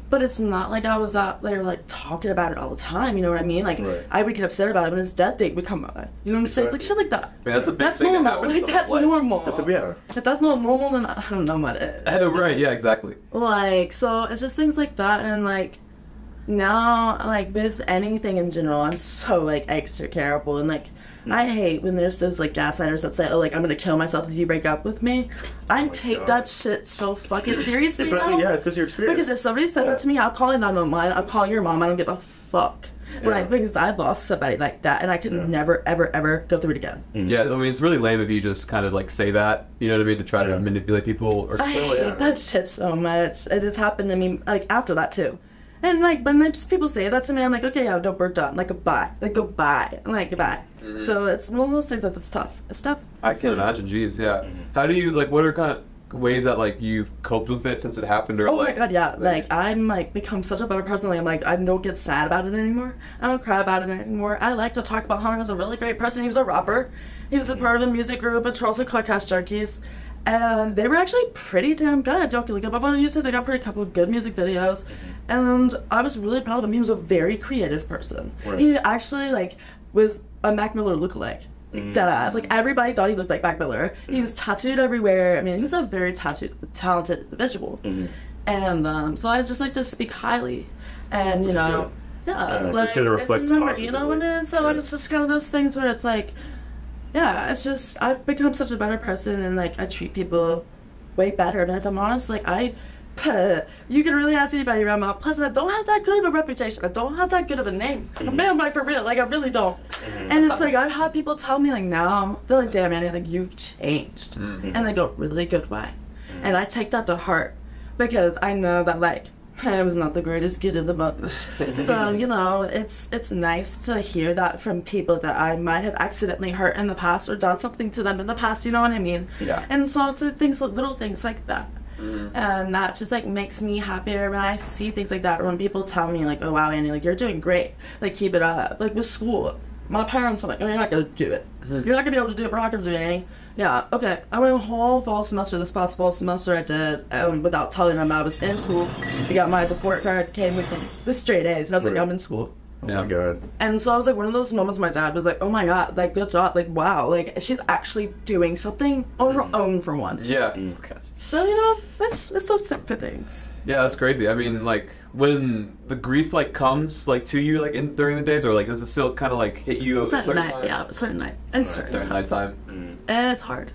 but it's not like I was out there, like, talking about it all the time, you know what I mean? Like, I would get upset about it when his death date would come by. You know what I'm saying? Like, shit like that. I mean, that's a big thing normal. Like, that's normal. Yeah. If that's not normal, then I don't know what it is. Right, yeah, exactly. Like, so, it's just things like that, and, like... Now, like, with anything in general, I'm so, like, extra careful, and, like, I hate when there's those, like, gaslighters that say, oh, like, I'm gonna kill myself if you break up with me. I take that shit so fucking seriously. Especially, because you're experienced. Because if somebody says it to me, I'll call it 911, I'll call your mom, I don't give a fuck. Like, because I lost somebody like that, and I could never, ever, ever go through it again. Yeah, I mean, it's really lame if you just kind of, like, say that, you know what I mean, to try to manipulate people. Or I hate that shit so much. It has happened to me, like, after that, too. And, like, when people say that to me, I'm like, okay, yeah, no, we're done. Like, goodbye. Like, goodbye. I'm like, goodbye. So it's one of those things that it's tough. It's tough. I can imagine, geez, yeah. How do you, like, what are kind of ways that like you've coped with it since it happened, or Oh like? my god, yeah. Like I'm like become such a better person. Like I'm like I don't get sad about it anymore. I don't cry about it anymore. I like to talk about how he was a really great person. He was a rapper. He was a part of a music group at Charles and Podcast Junkies. And they were actually pretty damn good. Don't look up on YouTube. They got pretty couple of good music videos. And I was really proud of him. He was a very creative person. Right. He actually like was a Mac Miller lookalike. Deadass. Like everybody thought he looked like Mac Miller. He was tattooed everywhere. I mean, he was a very talented individual. And so I just like to speak highly. And you know, yeah, like just gonna reflect it's remember, you know what it is. So it's just kind of those things where it's like, yeah, it's just I've become such a better person, and like I treat people way better. And if I'm honest, like you can really ask anybody around Mount Pleasant. I don't have that good of a reputation. I don't have that good of a name. Man, like for real, like I really don't. And it's like I've had people tell me like now they're like, damn, Annie, like you've changed, and they go really good way. And I take that to heart because I know that like I was not the greatest kid in the bunch. So you know, it's nice to hear that from people that I might have accidentally hurt in the past or done something to them in the past. You know what I mean? Yeah. And so it's things, little things like that. And that just like makes me happier when I see things like that, or when people tell me like, oh wow, Annie, like you're doing great, like keep it up. Like with school, my parents are like, oh, you're not gonna do it, you're not gonna be able to do it, we're not gonna do it, Annie. Yeah, okay, I went a whole fall semester, this past fall semester I did, without telling them I was in school. I got my report card, came with the straight A's, and I was like, I'm in school. Oh my god. And so I was like, one of those moments my dad was like, oh my god, like good job, like wow, like she's actually doing something on her own for once. Yeah. So you know, it's those type of things. Yeah, that's crazy. I mean, like when the grief like comes like to you like in during the days, or like does it still kind of like hit you It's at at certain night, times? yeah, certain night, and certain During times. nighttime. And it's hard.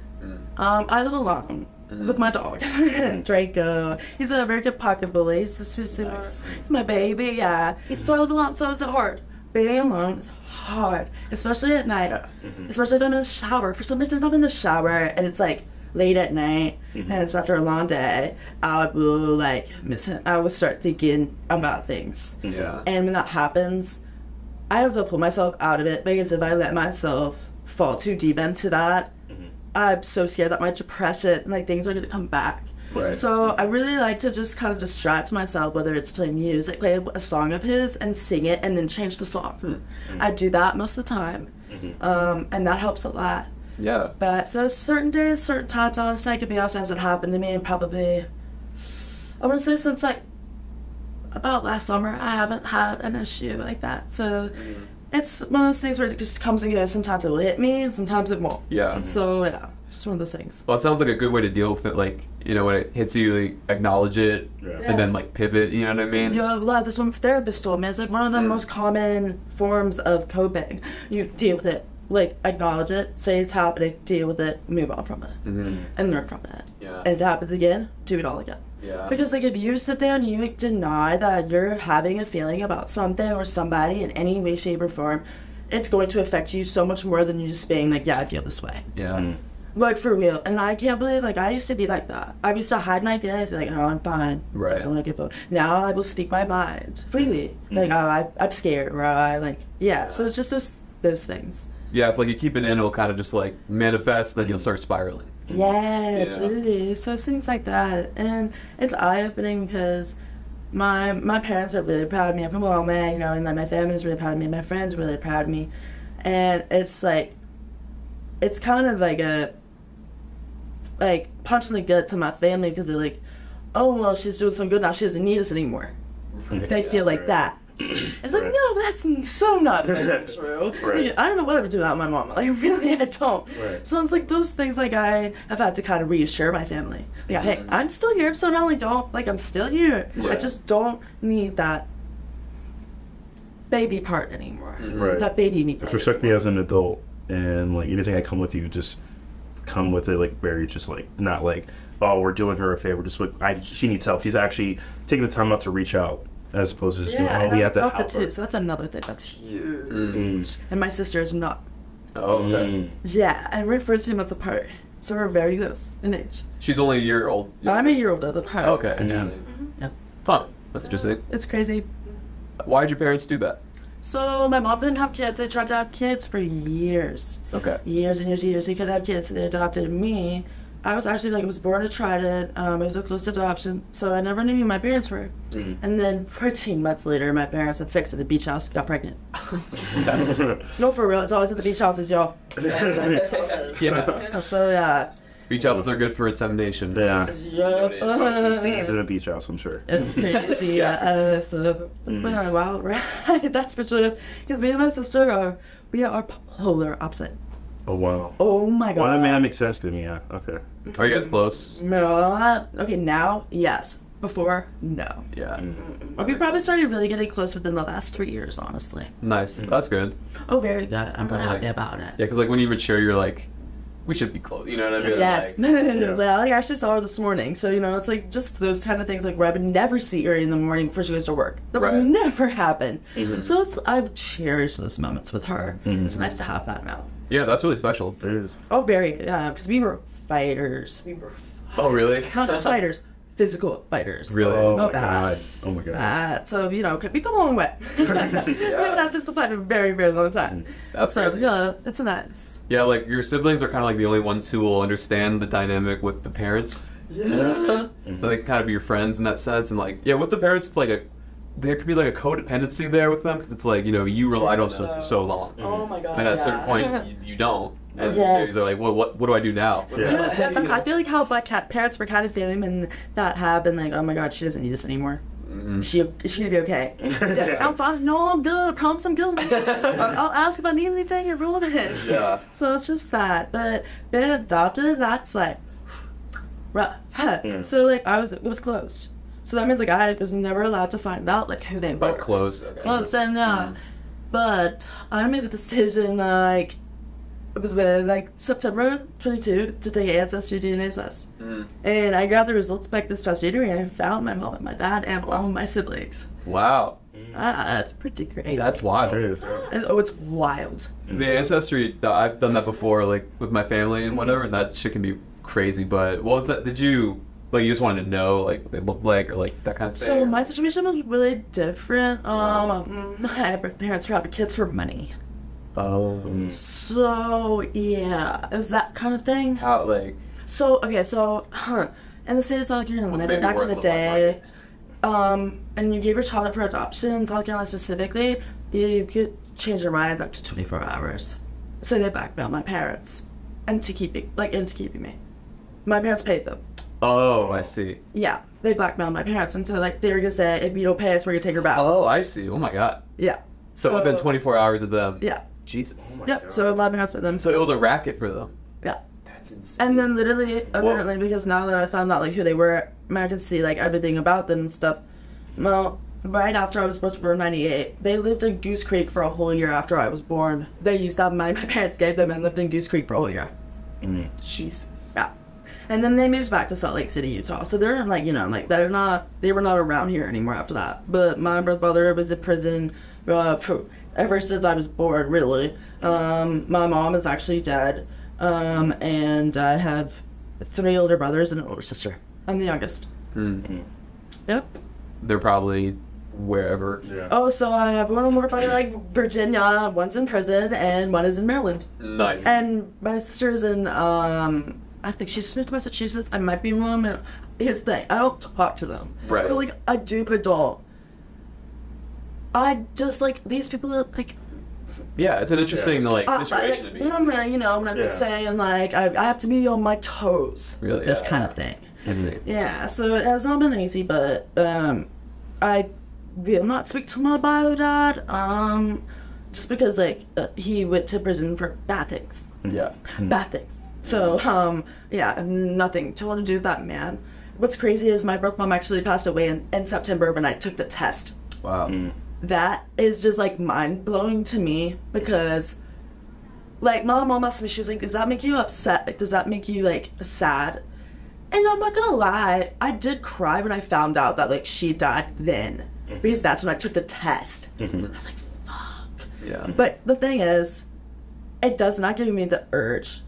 I live alone with my dog, Draco. He's a very good pocket bully. He's just Nice. he's my baby, yeah. So I live alone, so it's hard. Being alone is hard, especially at night. Especially if I'm in the shower. For some reason, if I'm in the shower and it's like late at night and it's after a long day, I will like I will start thinking about things. Yeah. And when that happens, I have to pull myself out of it, because if I let myself fall too deep into that, I'm so scared that my depression and like things are gonna come back. Right. So I really like to just kind of distract myself, whether it's play music, play a song of his and sing it and then change the song. I do that most of the time. And that helps a lot. Yeah. But so certain days, certain times, honestly, to be honest, hasn't happened to me, and probably, I want to say since like about last summer, I haven't had an issue like that. So it's one of those things where it just comes and goes. Sometimes it will hit me, and sometimes it won't. Yeah. So yeah, it's just one of those things. Well, it sounds like a good way to deal with it. Like, you know, when it hits you, like, acknowledge it, and then like pivot. You know what I mean? Yeah, a lot. This one therapist told me it's like one of the most common forms of coping. You deal with it, like acknowledge it, say it's happening, deal with it, move on from it, and learn from it. Yeah. And if it happens again, do it all again. Yeah. Because like if you sit there and you deny that you're having a feeling about something or somebody in any way, shape, or form, it's going to affect you so much more than you just being like, yeah, I feel this way. Yeah. Like for real. And I can't believe, like I used to be like that. I used to hide my feelings, be like, oh, I'm fine. Right. I don't like it. Now I will speak my mind freely. Like, oh, I'm scared, or I like, yeah. So it's just those things. Yeah, if like you keep it in, it'll kind of just like manifest, then you'll start spiraling. Yes, Yeah. it is. So things like that, and it's eye-opening because my parents are really proud of me. I'm from a long way, you know, and like my family's really proud of me. My friends are really proud of me, and it's like, it's kind of like a punch in the gut to my family, because they're like, oh well, she's doing so good now, she doesn't need us anymore. They feel like that. It's like, no, that's so not true. Like, I don't know what I would do without my mom. Like, really, I don't. So it's like those things, like, I have had to kind of reassure my family. Like, hey, I'm still here, so not only I'm still here. I just don't need that baby part anymore. That baby me part. Respect me as an adult, and, like, anything I come with you, just come with it, like, very just, like, not like, oh, we're doing her a favor. Just, like, she needs help. She's actually taking the time out to reach out. As opposed to just being, oh, we have to help her. Too, so that's another thing that's huge. And my sister is not. Oh, okay. Yeah, and we're 14 months apart. So we're very close in age. She's only a year old. I'm a year older than her. Okay, interesting. Yeah. Fun. That's interesting. It's crazy. Why'd your parents do that? So my mom didn't have kids. They tried to have kids for years. Okay. Years and years and years. They couldn't have kids, so they adopted me. I was actually like, I was born a Trident. It was a close adoption, so I never knew who my parents were. And then 14 months later, my parents had sex at the beach house, got pregnant. No, for real, it's always at the beach houses, y'all. Yeah. So yeah. Beach houses are good for insemination. Yeah. Yep. In a beach house, I'm sure. It's crazy. So it's been a while, right? That's for sure. Because me and my sister we are polar opposite. Oh, wow. Oh my god. Well, I mean, that makes sense to me, yeah. Okay. Are you guys close? No. Okay, now, yes. Before, no. Yeah. We probably started really getting close within the last 3 years, honestly. Nice. That's good. Oh, very good. I'm really happy about it. Yeah, because like when you mature, you're like, we should be close. You know what I mean? Yes. Like, I actually saw her this morning. So, you know, it's like just those kind of things like where I would never see her in the morning before she goes to work. That would never happen. So I've cherished those moments with her. It's nice to have that now. yeah, that's really special. It is. Oh, very. Yeah, because we were fighters. Oh, really? Not just fighters. Physical fighters. Really? Oh, my bad. God. Oh, my God. So, you know, we come a long way. We haven't had physical fight in a very, very long time. That's So, crazy. yeah, it's nice. Yeah, like your siblings are kind of like the only ones who will understand the dynamic with the parents. Yeah. So they can kind of be your friends in that sense. And like, yeah, with the parents, it's like there could be like a codependency there with them because it's like, you know, you relied on them for so long. Oh my god. And at a certain point, you don't. And Yes. they're like, well, what do I do now? Yeah. I feel like how my parents were kind of feeling when that happened. Like, oh my god, she doesn't need us anymore. Is she gonna be okay? I'm fine. No, I'm good. I promise I'm good. I'll ask if I need anything. You're ruling it. Yeah. So it's just that. But being adopted, that's like, rough. So like it was closed. So that means like I was never allowed to find out like who they were. But close. Okay. Close and but I made the decision like it was like September 22 to take an ancestry DNA test. And I got the results back this past January and I found my mom and my dad and all of my siblings. Wow. That's pretty crazy. That's wild. It is. Oh, it's wild. The ancestry, I've done that before, like with my family and whatever, and that shit can be crazy. But what was that? Did you like you just wanted to know like what they looked like or like that kind of thing? So my situation was really different. My birth parents were having kids for money. Oh. So yeah, it was that kind of thing. How like? So okay, so in the state of South Carolina, What's maybe back in worth the the day, and you gave your child up for adoption in South Carolina specifically, you could change your mind up to 24 hours. So they blackmailed my parents, into keeping me. My parents paid them. Oh, I see. Yeah, they blackmailed my parents into like they were gonna say if you don't pay us, we're gonna take her back. Oh, I see. Oh my god. Yeah. So within 24 hours of them. Yeah. Jesus. Yep. So my parents paid them. So it was a racket for them. Yeah. That's insane. And then literally, apparently, because now that I found out like who they were, I could see like everything about them and stuff. Well, right after I was supposed to be born in '98, they lived in Goose Creek for a whole year after I was born. They used that money my parents gave them and lived in Goose Creek for a whole year. Jesus. Yeah. And then they moved back to Salt Lake City, Utah. So they're like, you know, like they were not around here anymore after that. But my birth father was in prison ever since I was born, really. My mom is actually dead. And I have 3 older brothers and an older sister. I'm the youngest. Yep. They're probably wherever. Yeah. Oh, so I have one older brother like Virginia, one's in prison, and one is in Maryland. Nice. And my sister's in, I think she's moved to Massachusetts. I might be wrong. Here's the thing, I don't talk to them. Right. So, like, I do, but I don't. I just, like, these people are, like... Yeah, it's an interesting like situation to be. You know, I'm not just saying, like, I have to be on my toes. Really? This kind of thing. Mm-hmm. Yeah, so it has not been easy, but, I will not speak to my bio dad, just because, like, he went to prison for bad things. Yeah. Bad things. So, yeah, nothing to want to do with that man. What's crazy is my birth mom actually passed away in September when I took the test. Wow. That is just, like, mind-blowing to me because, like, my mom asked me, she was like, does that make you upset? Like, does that make you, like, sad? And I'm not gonna lie, I did cry when I found out that, like, she died then. Because that's when I took the test. I was like, fuck. Yeah. But the thing is, it does not give me the urge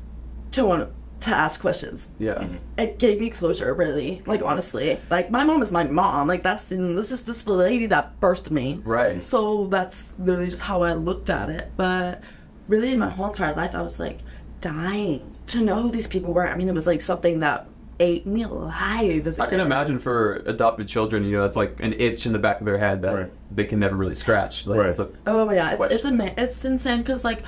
to want to ask questions. Yeah. It gave me closure, really. Like, honestly. Like, my mom is my mom. Like, this is the lady that birthed me. Right. So that's literally just how I looked at it. But really, in my whole entire life, I was like, dying to know who these people were. I mean, it was like something that ate me alive as a I can kid. imagine for adopted children, you know, that's like an itch in the back of their head that they can never really scratch. Like, it's Oh my god, it's insane because like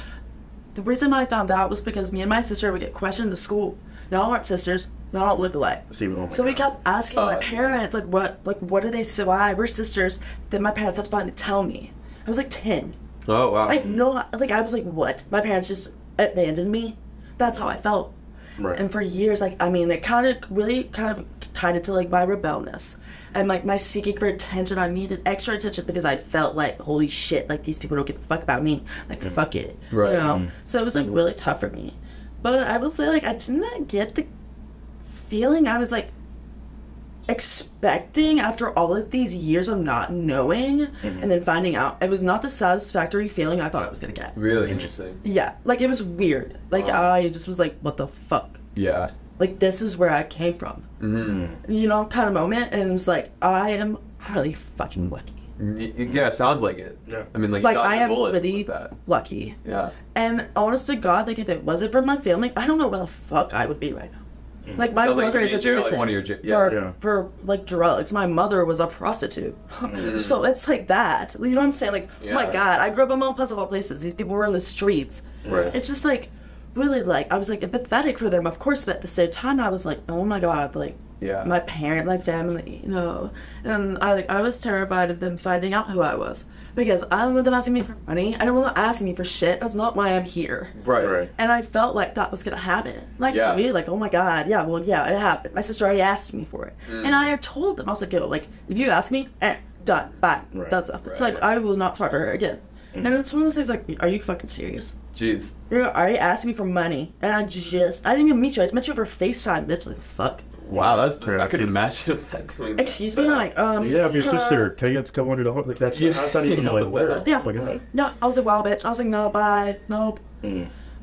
the reason I found out was because me and my sister would get questioned at school. Y'all aren't sisters. Y'all don't look alike. So we kept asking my parents like what do they say? Why we're sisters? Then my parents had to finally tell me. I was like 10. Oh wow. Like no, like I was like what? My parents just abandoned me. That's how I felt. Right. And for years, like, I mean, it kind of tied it to, like, my rebelliousness. And, like, my seeking for attention. I needed extra attention because I felt like, holy shit, like, these people don't give a fuck about me. Like, fuck it. Right. You know? So it was, like, really tough for me. But I will say, like, I did not get the feeling I was, like, expecting after all of these years of not knowing and then finding out. It was not the satisfactory feeling I thought I was gonna get. Really interesting. Yeah, like it was weird. Like I just was like, what the fuck? Yeah. Like this is where I came from. You know, kind of moment, and it was like I am really fucking lucky. Yeah, it sounds like it. Yeah. I mean, like I am really really lucky. Yeah. And honest to God, like if it wasn't for my family, I don't know where the fuck I would be right now. Like my brother is a prison one of your for like drugs. My mother was a prostitute, so it's like that. You know what I'm saying? Like, oh my God, I grew up in Mount Pleasant of all places. These people were in the streets. Right. It's just like really like I was like empathetic for them, of course, but at the same time I was like, oh my God, like my parent, my family, you know, and I was terrified of them finding out who I was. Because I don't want them asking me for money. I don't want them asking me for shit. That's not why I'm here. Right. And I felt like that was gonna happen. Like for me, like, oh my God, it happened. My sister already asked me for it. And I had told them, I was like, yo, like, if you ask me, done, bye. That's it. So like I will not talk to her again. And it's one of those things like, are you fucking serious? Jeez. You're already asking me for money, and I didn't even meet you. I met you over FaceTime, bitch. Like, fuck. Wow, that's crazy. I couldn't imagine that doing Excuse me, like, yeah, your sister, can you get $200? Like, that's not even like where. Yeah, I was like, wow, bitch. I was like, no, bye, nope.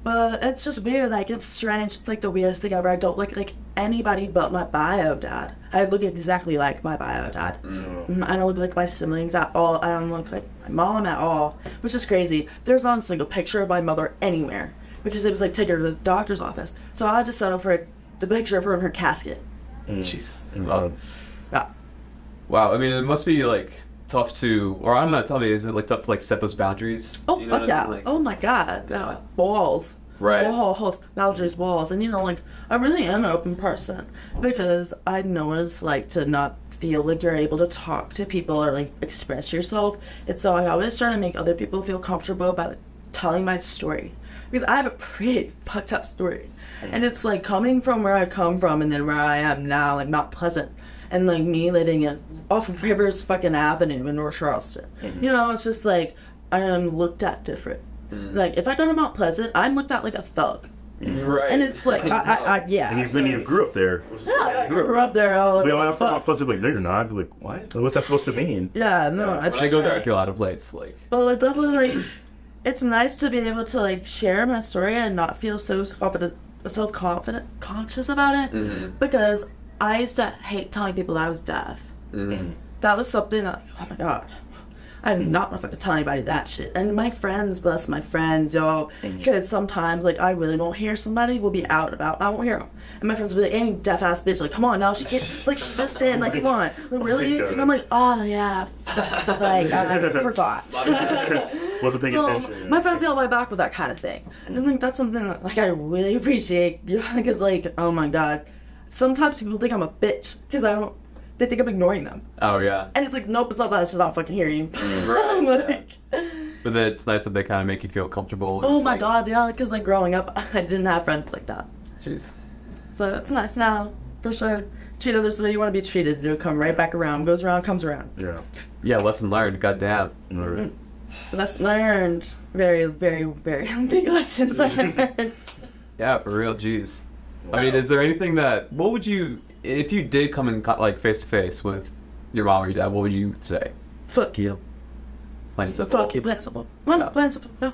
But it's just weird, like, it's strange. It's like the weirdest thing ever. I don't look like anybody but my bio dad. I look exactly like my bio dad. I don't look like my siblings at all. I don't look like my mom at all, which is crazy. There's not a single picture of my mother anywhere because it was like taking her to the doctor's office. So I just settled for the picture of her in her casket. Jesus. Yeah. Wow, I mean, it must be, like, tough to, or I'm not telling you, is it, like, tough to, like, set those boundaries? Oh, you know fuck yeah. I mean? Like, oh, my God. Yeah. Walls. Right. Walls, boundaries, walls. And, you know, like, I really am an open person because I know what it's like to not feel like you're able to talk to people or, like, express yourself. And so I always try to make other people feel comfortable about telling my story. Because I have a pretty fucked up story. And it's like coming from where I come from and then where I am now, like Mount Pleasant. And like me living in off Rivers fucking Avenue in North Charleston. You know, it's just like I am looked at different. Like if I go to Mount Pleasant, I'm looked at like a thug. Right. And it's like yeah. And you grew up there. Yeah, I grew up there. We all have Mount Pleasant, like, no, you're not. Like, what? What's that supposed to mean? Yeah, no. When I go there, I feel out of place. Like, well, it definitely like it's nice to be able to like share my story and not feel so self-confident, conscious about it, because I used to hate telling people that I was deaf. That was something that, oh my God, I did not want to fucking tell anybody that shit. And my friends, bless my friends, y'all, because sometimes, like, I really won't hear somebody will be out about, I won't hear them. And my friends will be like, any deaf ass bitch, like, come on now, she can't, like, she just said, like, come on, like, really? And I'm like, oh yeah, like, I forgot. Wasn't paying attention. Yeah. My friends yell my back with that kind of thing. And like that's something that like I really appreciate. Because like, oh my God, sometimes people think I'm a bitch because they think I'm ignoring them. oh yeah. And it's like, nope, it's not that. I should not fucking hear you. Right. But then it's nice that they kind of make you feel comfortable. Oh my God, yeah, because like growing up, I didn't have friends like that. Jeez. So it's nice now, for sure. Treat others the way you want to be treated. It'll come right back around. Goes around, comes around. Yeah. Yeah, lesson learned. Goddamn. Lesson learned. Very, very, very big lesson learned. Yeah, for real. Jeez. Wow. I mean, is there anything what would you, if you did come in like face to face with your mom or your dad, what would you say? Fuck you. Plain and simple. Fuck you. Plain and simple. Well, plain and simple. Yeah.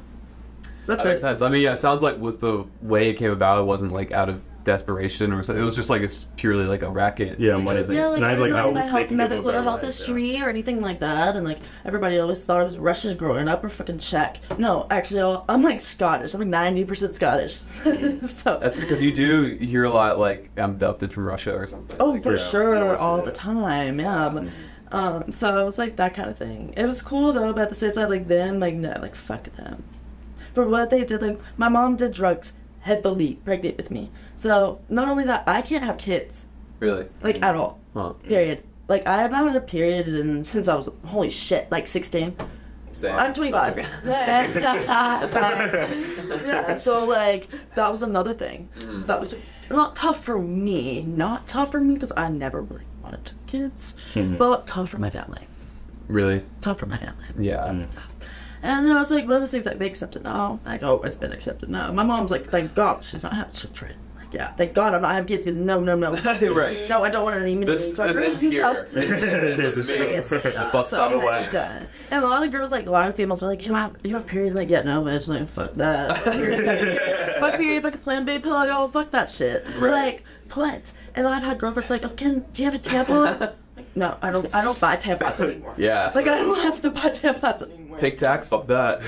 That makes sense. I mean, yeah, it sounds like with the way it came about, it wasn't like out of desperation or something. It was just like it's purely like a racket. Yeah, money thing. Yeah, like, And I I didn't know my they can give medical them a better health life, history or anything like that, and like everybody always thought I was Russian growing up or fucking Czech. No, actually, I'm like Scottish. I'm like 90% Scottish. So That's because you do hear a lot like I'm abducted from Russia or something. oh, Like, for yeah, sure, yeah, all yeah. the time, yeah. But, so it was like that kind of thing. It was cool though, but at the same time, like them, like no, like fuck them. For what they did, like my mom did drugs heavily pregnant with me. So not only that, I can't have kids, Really? like at all. Huh. Period. Like I have not had a period since I was holy shit, like 16. Same. I'm 25. Yeah, so like that was another thing. That was not tough for me. Not tough for me because I never really wanted kids, but tough for my family. Really? Tough for my family. Yeah. And I was like, one of those things like they accepted now. Like, oh, it's been accepted now. My mom's like, thank God she's not having children. Like, yeah, thank God I'm not having kids. Because no. Right. No, I don't want any This so I grew up ends in here. house. Seriously. Bucks So out of I'm way. done. And a lot of girls, like a lot of females, are like, you have a period? Like, yeah, no, bitch. Like, fuck that. Fuck period. Fuck a plan B pill. Like, oh, fuck that shit. Like, what? And I've had girlfriends like, oh, do you have a tampon? No, I don't buy tampons anymore. Yeah. Like, I don't have to buy tampons anymore. Pig tax, fuck that.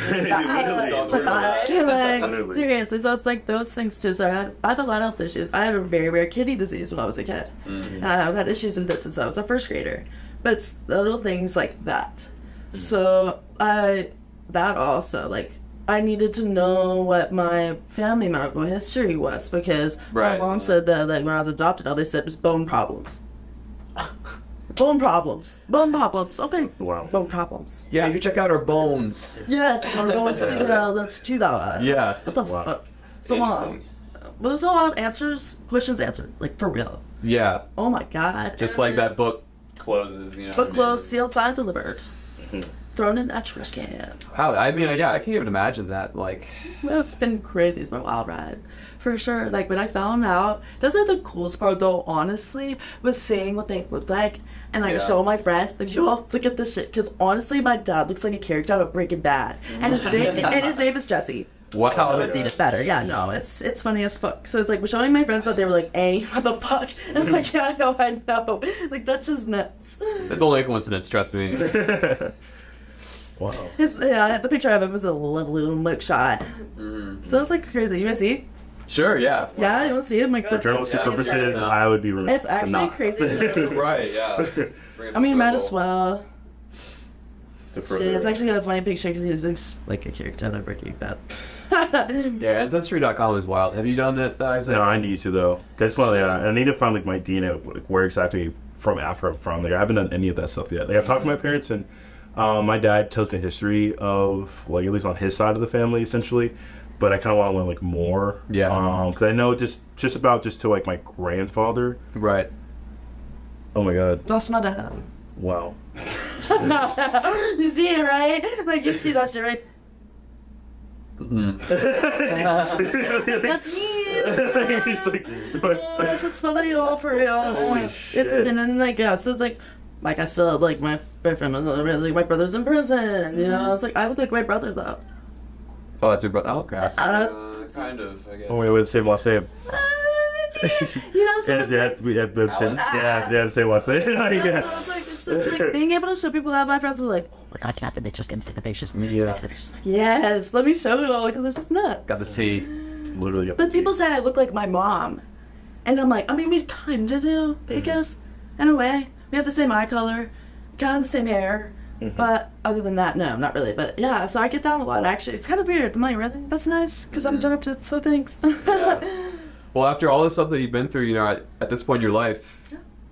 Literally. Seriously, so it's like those things too. So I have a lot of health issues. I had a very rare kidney disease when I was a kid. And I've had issues with it since I was a first grader. But it's little things like that. So that also, like, I needed to know what my family medical history was because Right. my mom said that like when I was adopted, all they said was bone problems. Bone problems. Okay. Wow. Bone problems. Yeah, you check out our bones. Yeah, I'm going to let's do that. Yeah. What the Wow. fuck? So long. Well, there's a lot of questions answered, like for real. Yeah. Oh my god. Just like that book closes, you know. Book closed, sealed, signed, delivered. Thrown in that trash can. How? I mean, yeah, I can't even imagine that. Like, Well, it's been crazy. It's been a wild ride. For sure. Like, when I found out, that's like the coolest part, though, honestly, was seeing what they looked like. And like, Yeah. show my friends, like, yo, look at this shit. Because honestly, my dad looks like a character out of Breaking Bad. And his name is Jesse. wow. So it's even better. Yeah, no, it's funny as fuck. So it's like, we're showing my friends that they were like, hey, what the fuck? And I'm like, yeah, I know. Like, that's just nuts. It's only a coincidence, trust me. Wow. Yeah, the picture of him was a little mugshot. So it's like crazy. You wanna see? Sure, yeah. Yeah, you wanna see it? Like, For journalistic Yeah. purposes, I would be remiss it's to actually not. crazy. Right, yeah. I mean, might as well. To Shit, further- it's actually a funny picture because he looks like a character out of Breaking Bad. Yeah, Ancestry.com is wild. Have you done it, Isaac? No, I need to though. That's why I need to find like my DNA, like, where exactly from Africa I'm from. Like I haven't done any of that stuff yet. Like I've talked to my parents and my dad tells me the history of like at least on his side of the family essentially, but I kind of want to learn like more. Yeah. Because I know just about to like my grandfather. Right. Oh my god. That's my dad. Wow. You see it, right? Like, you see that shit, right? That's me! He's like, Yes, it's funny, all for real. It's and then like yeah, so it's like I said, like my friend was like my brother's in prison. You know, it's like I look like my brother though. Oh, that's your brother. Oh, okay. Kind of, I guess. oh wait, same last name. You know, so Yeah, it's like, we had the same. Yeah, the same last name. yeah, so it's like being able to show people that my friends were like, oh my god, yeah, they just get me see the pictures. Yeah. Yes, let me show it all because it's just nuts. Got the T. Literally. got But the people say I look like my mom. And I'm like, I mean, we kind of do, I guess. In a way. We have the same eye color, kind of the same hair. But other than that, no, not really. But yeah, so I get that a lot, actually. It's kind of weird. I'm like, really? That's nice, because I'm adopted, so thanks. Well, after all the stuff that you've been through, you know, at this point in your life,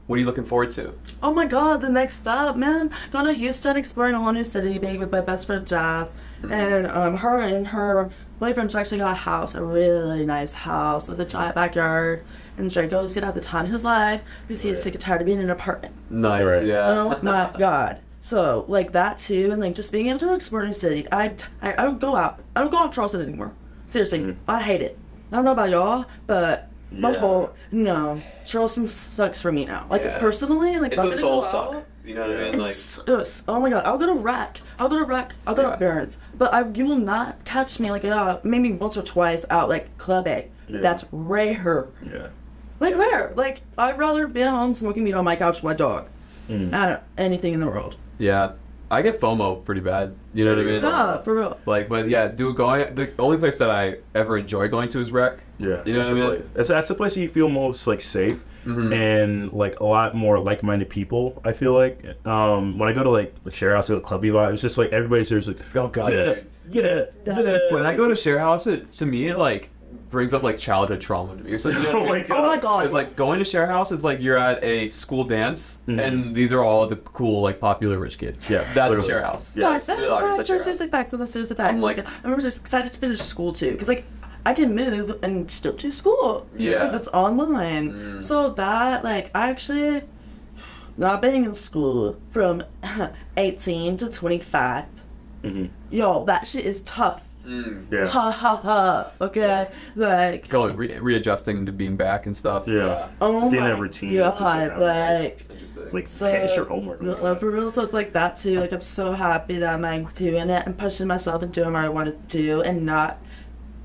what are you looking forward to? Oh my god, the next stop, man. Going to Houston, exploring a whole new city, being with my best friend Jazz. And her and her boyfriend actually got a house, a really nice house with a giant backyard. And Draco's gonna have the time of his life because he's sick and tired of being in an apartment. Nice, Right. yeah. Oh my god. So, like that too, and like just being able to explore a new city. I don't go out. I don't go out Charleston anymore. Seriously, I hate it. I don't know about y'all, but No, Charleston sucks for me now. Like personally, like it's a soul suck. You know what I mean? Like, oh my god, I'll go to Rec. I'll go to Burns. But you will not catch me like maybe once or twice out like clubbing. Yeah. That's rare. Yeah. Like rare. Like I'd rather be at home smoking weed on my couch with my dog. Anything in the world. Yeah. I get FOMO pretty bad. You know what I mean? Yeah, for real. Like, but yeah, the only place that I ever enjoy going to is Rec. Yeah. You know what I mean? That's the place you feel most like safe. And like a lot more like-minded people. I feel like when I go to like the share house or the club vibe, it's just like everybody's there's like, oh god, yeah. When I go to share house, to me it like brings up like childhood trauma to me. It's like, you know, oh my god, it's like going to share house is like you're at a school dance and these are all the cool like popular rich kids. Yeah, that's literally. Share house. Yeah, seriously facts. I remember just excited to finish school too, because like I can move and still do school. Yeah. Because it's online. So that, like, I actually, not being in school from 18 to 25, yo, that shit is tough. Yeah. Tough, okay? Like, going, readjusting to being back and stuff. Yeah. Oh being my that routine. god, like so, it's your homework. For real, so it's like that too. Like, I'm so happy that I'm like doing it and pushing myself and doing what I want to do and not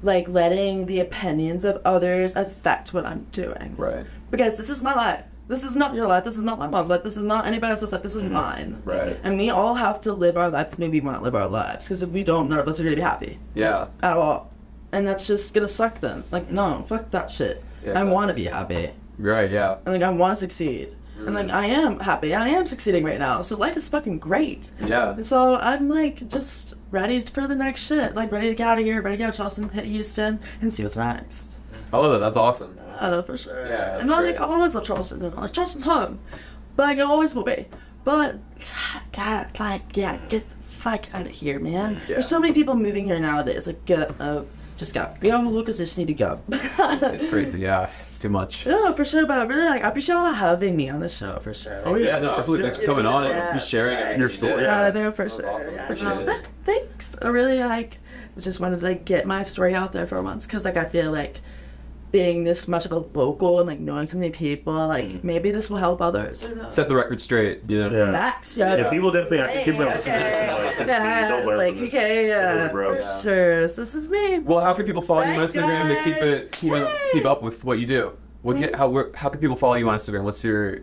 like letting the opinions of others affect what I'm doing. Right. Because this is my life. This is not your life. This is not my mom's life. This is not anybody else's life. This is mine. Right. And we all have to live our lives. Maybe we want to live our lives. Because if we don't, none of us are going to be happy. Yeah. At all. And that's just going to suck then. Like, no, fuck that shit. Yeah, I want to be happy. Right, yeah. And like, I want to succeed. And like, I am happy. I am succeeding right now. So life is fucking great. Yeah. So I'm like, just ready for the next shit. Like, ready to get out of here. Ready to get out of Charleston, hit Houston, and see what's next. I love that. That's awesome. For sure. Yeah, that's and I great. like, I always love Charleston. Like, Charleston's home. But like, it always will be. But, God, like, yeah, get the fuck out of here, man. Yeah. There's so many people moving here nowadays. Like, just go. Yo, Lucas, just need to go. It's crazy, yeah. It's too much. Yeah, for sure. But really, like, I appreciate y'all having me on the show, for sure. Oh, yeah, no, absolutely. Thanks for coming on and just sharing your story. Yeah, no, for sure. Awesome. Yeah, Appreciate it. Thanks. I really, like, just wanted to, like, get my story out there for once. Because, like, I feel like being this much of a local and like knowing so many people, like maybe this will help others. Set the record straight, you know. Yeah. Facts, Yeah, people definitely have to keep them for sure. So this is me. Well, how can people follow you on Thanks, Instagram to guys. keep up with what you do? How can people follow you on Instagram? What's your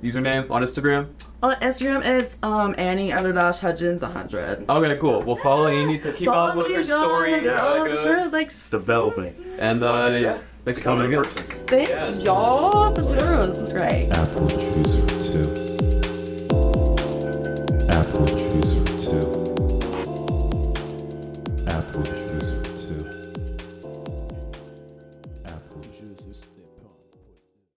username on Instagram? On Instagram, it's Annie_Hudgens 100. Okay, cool. We'll follow Annie to keep up with her stories. For sure, like It's developing. And yeah, thanks for coming again. Thanks, y'all. For sure, this is great.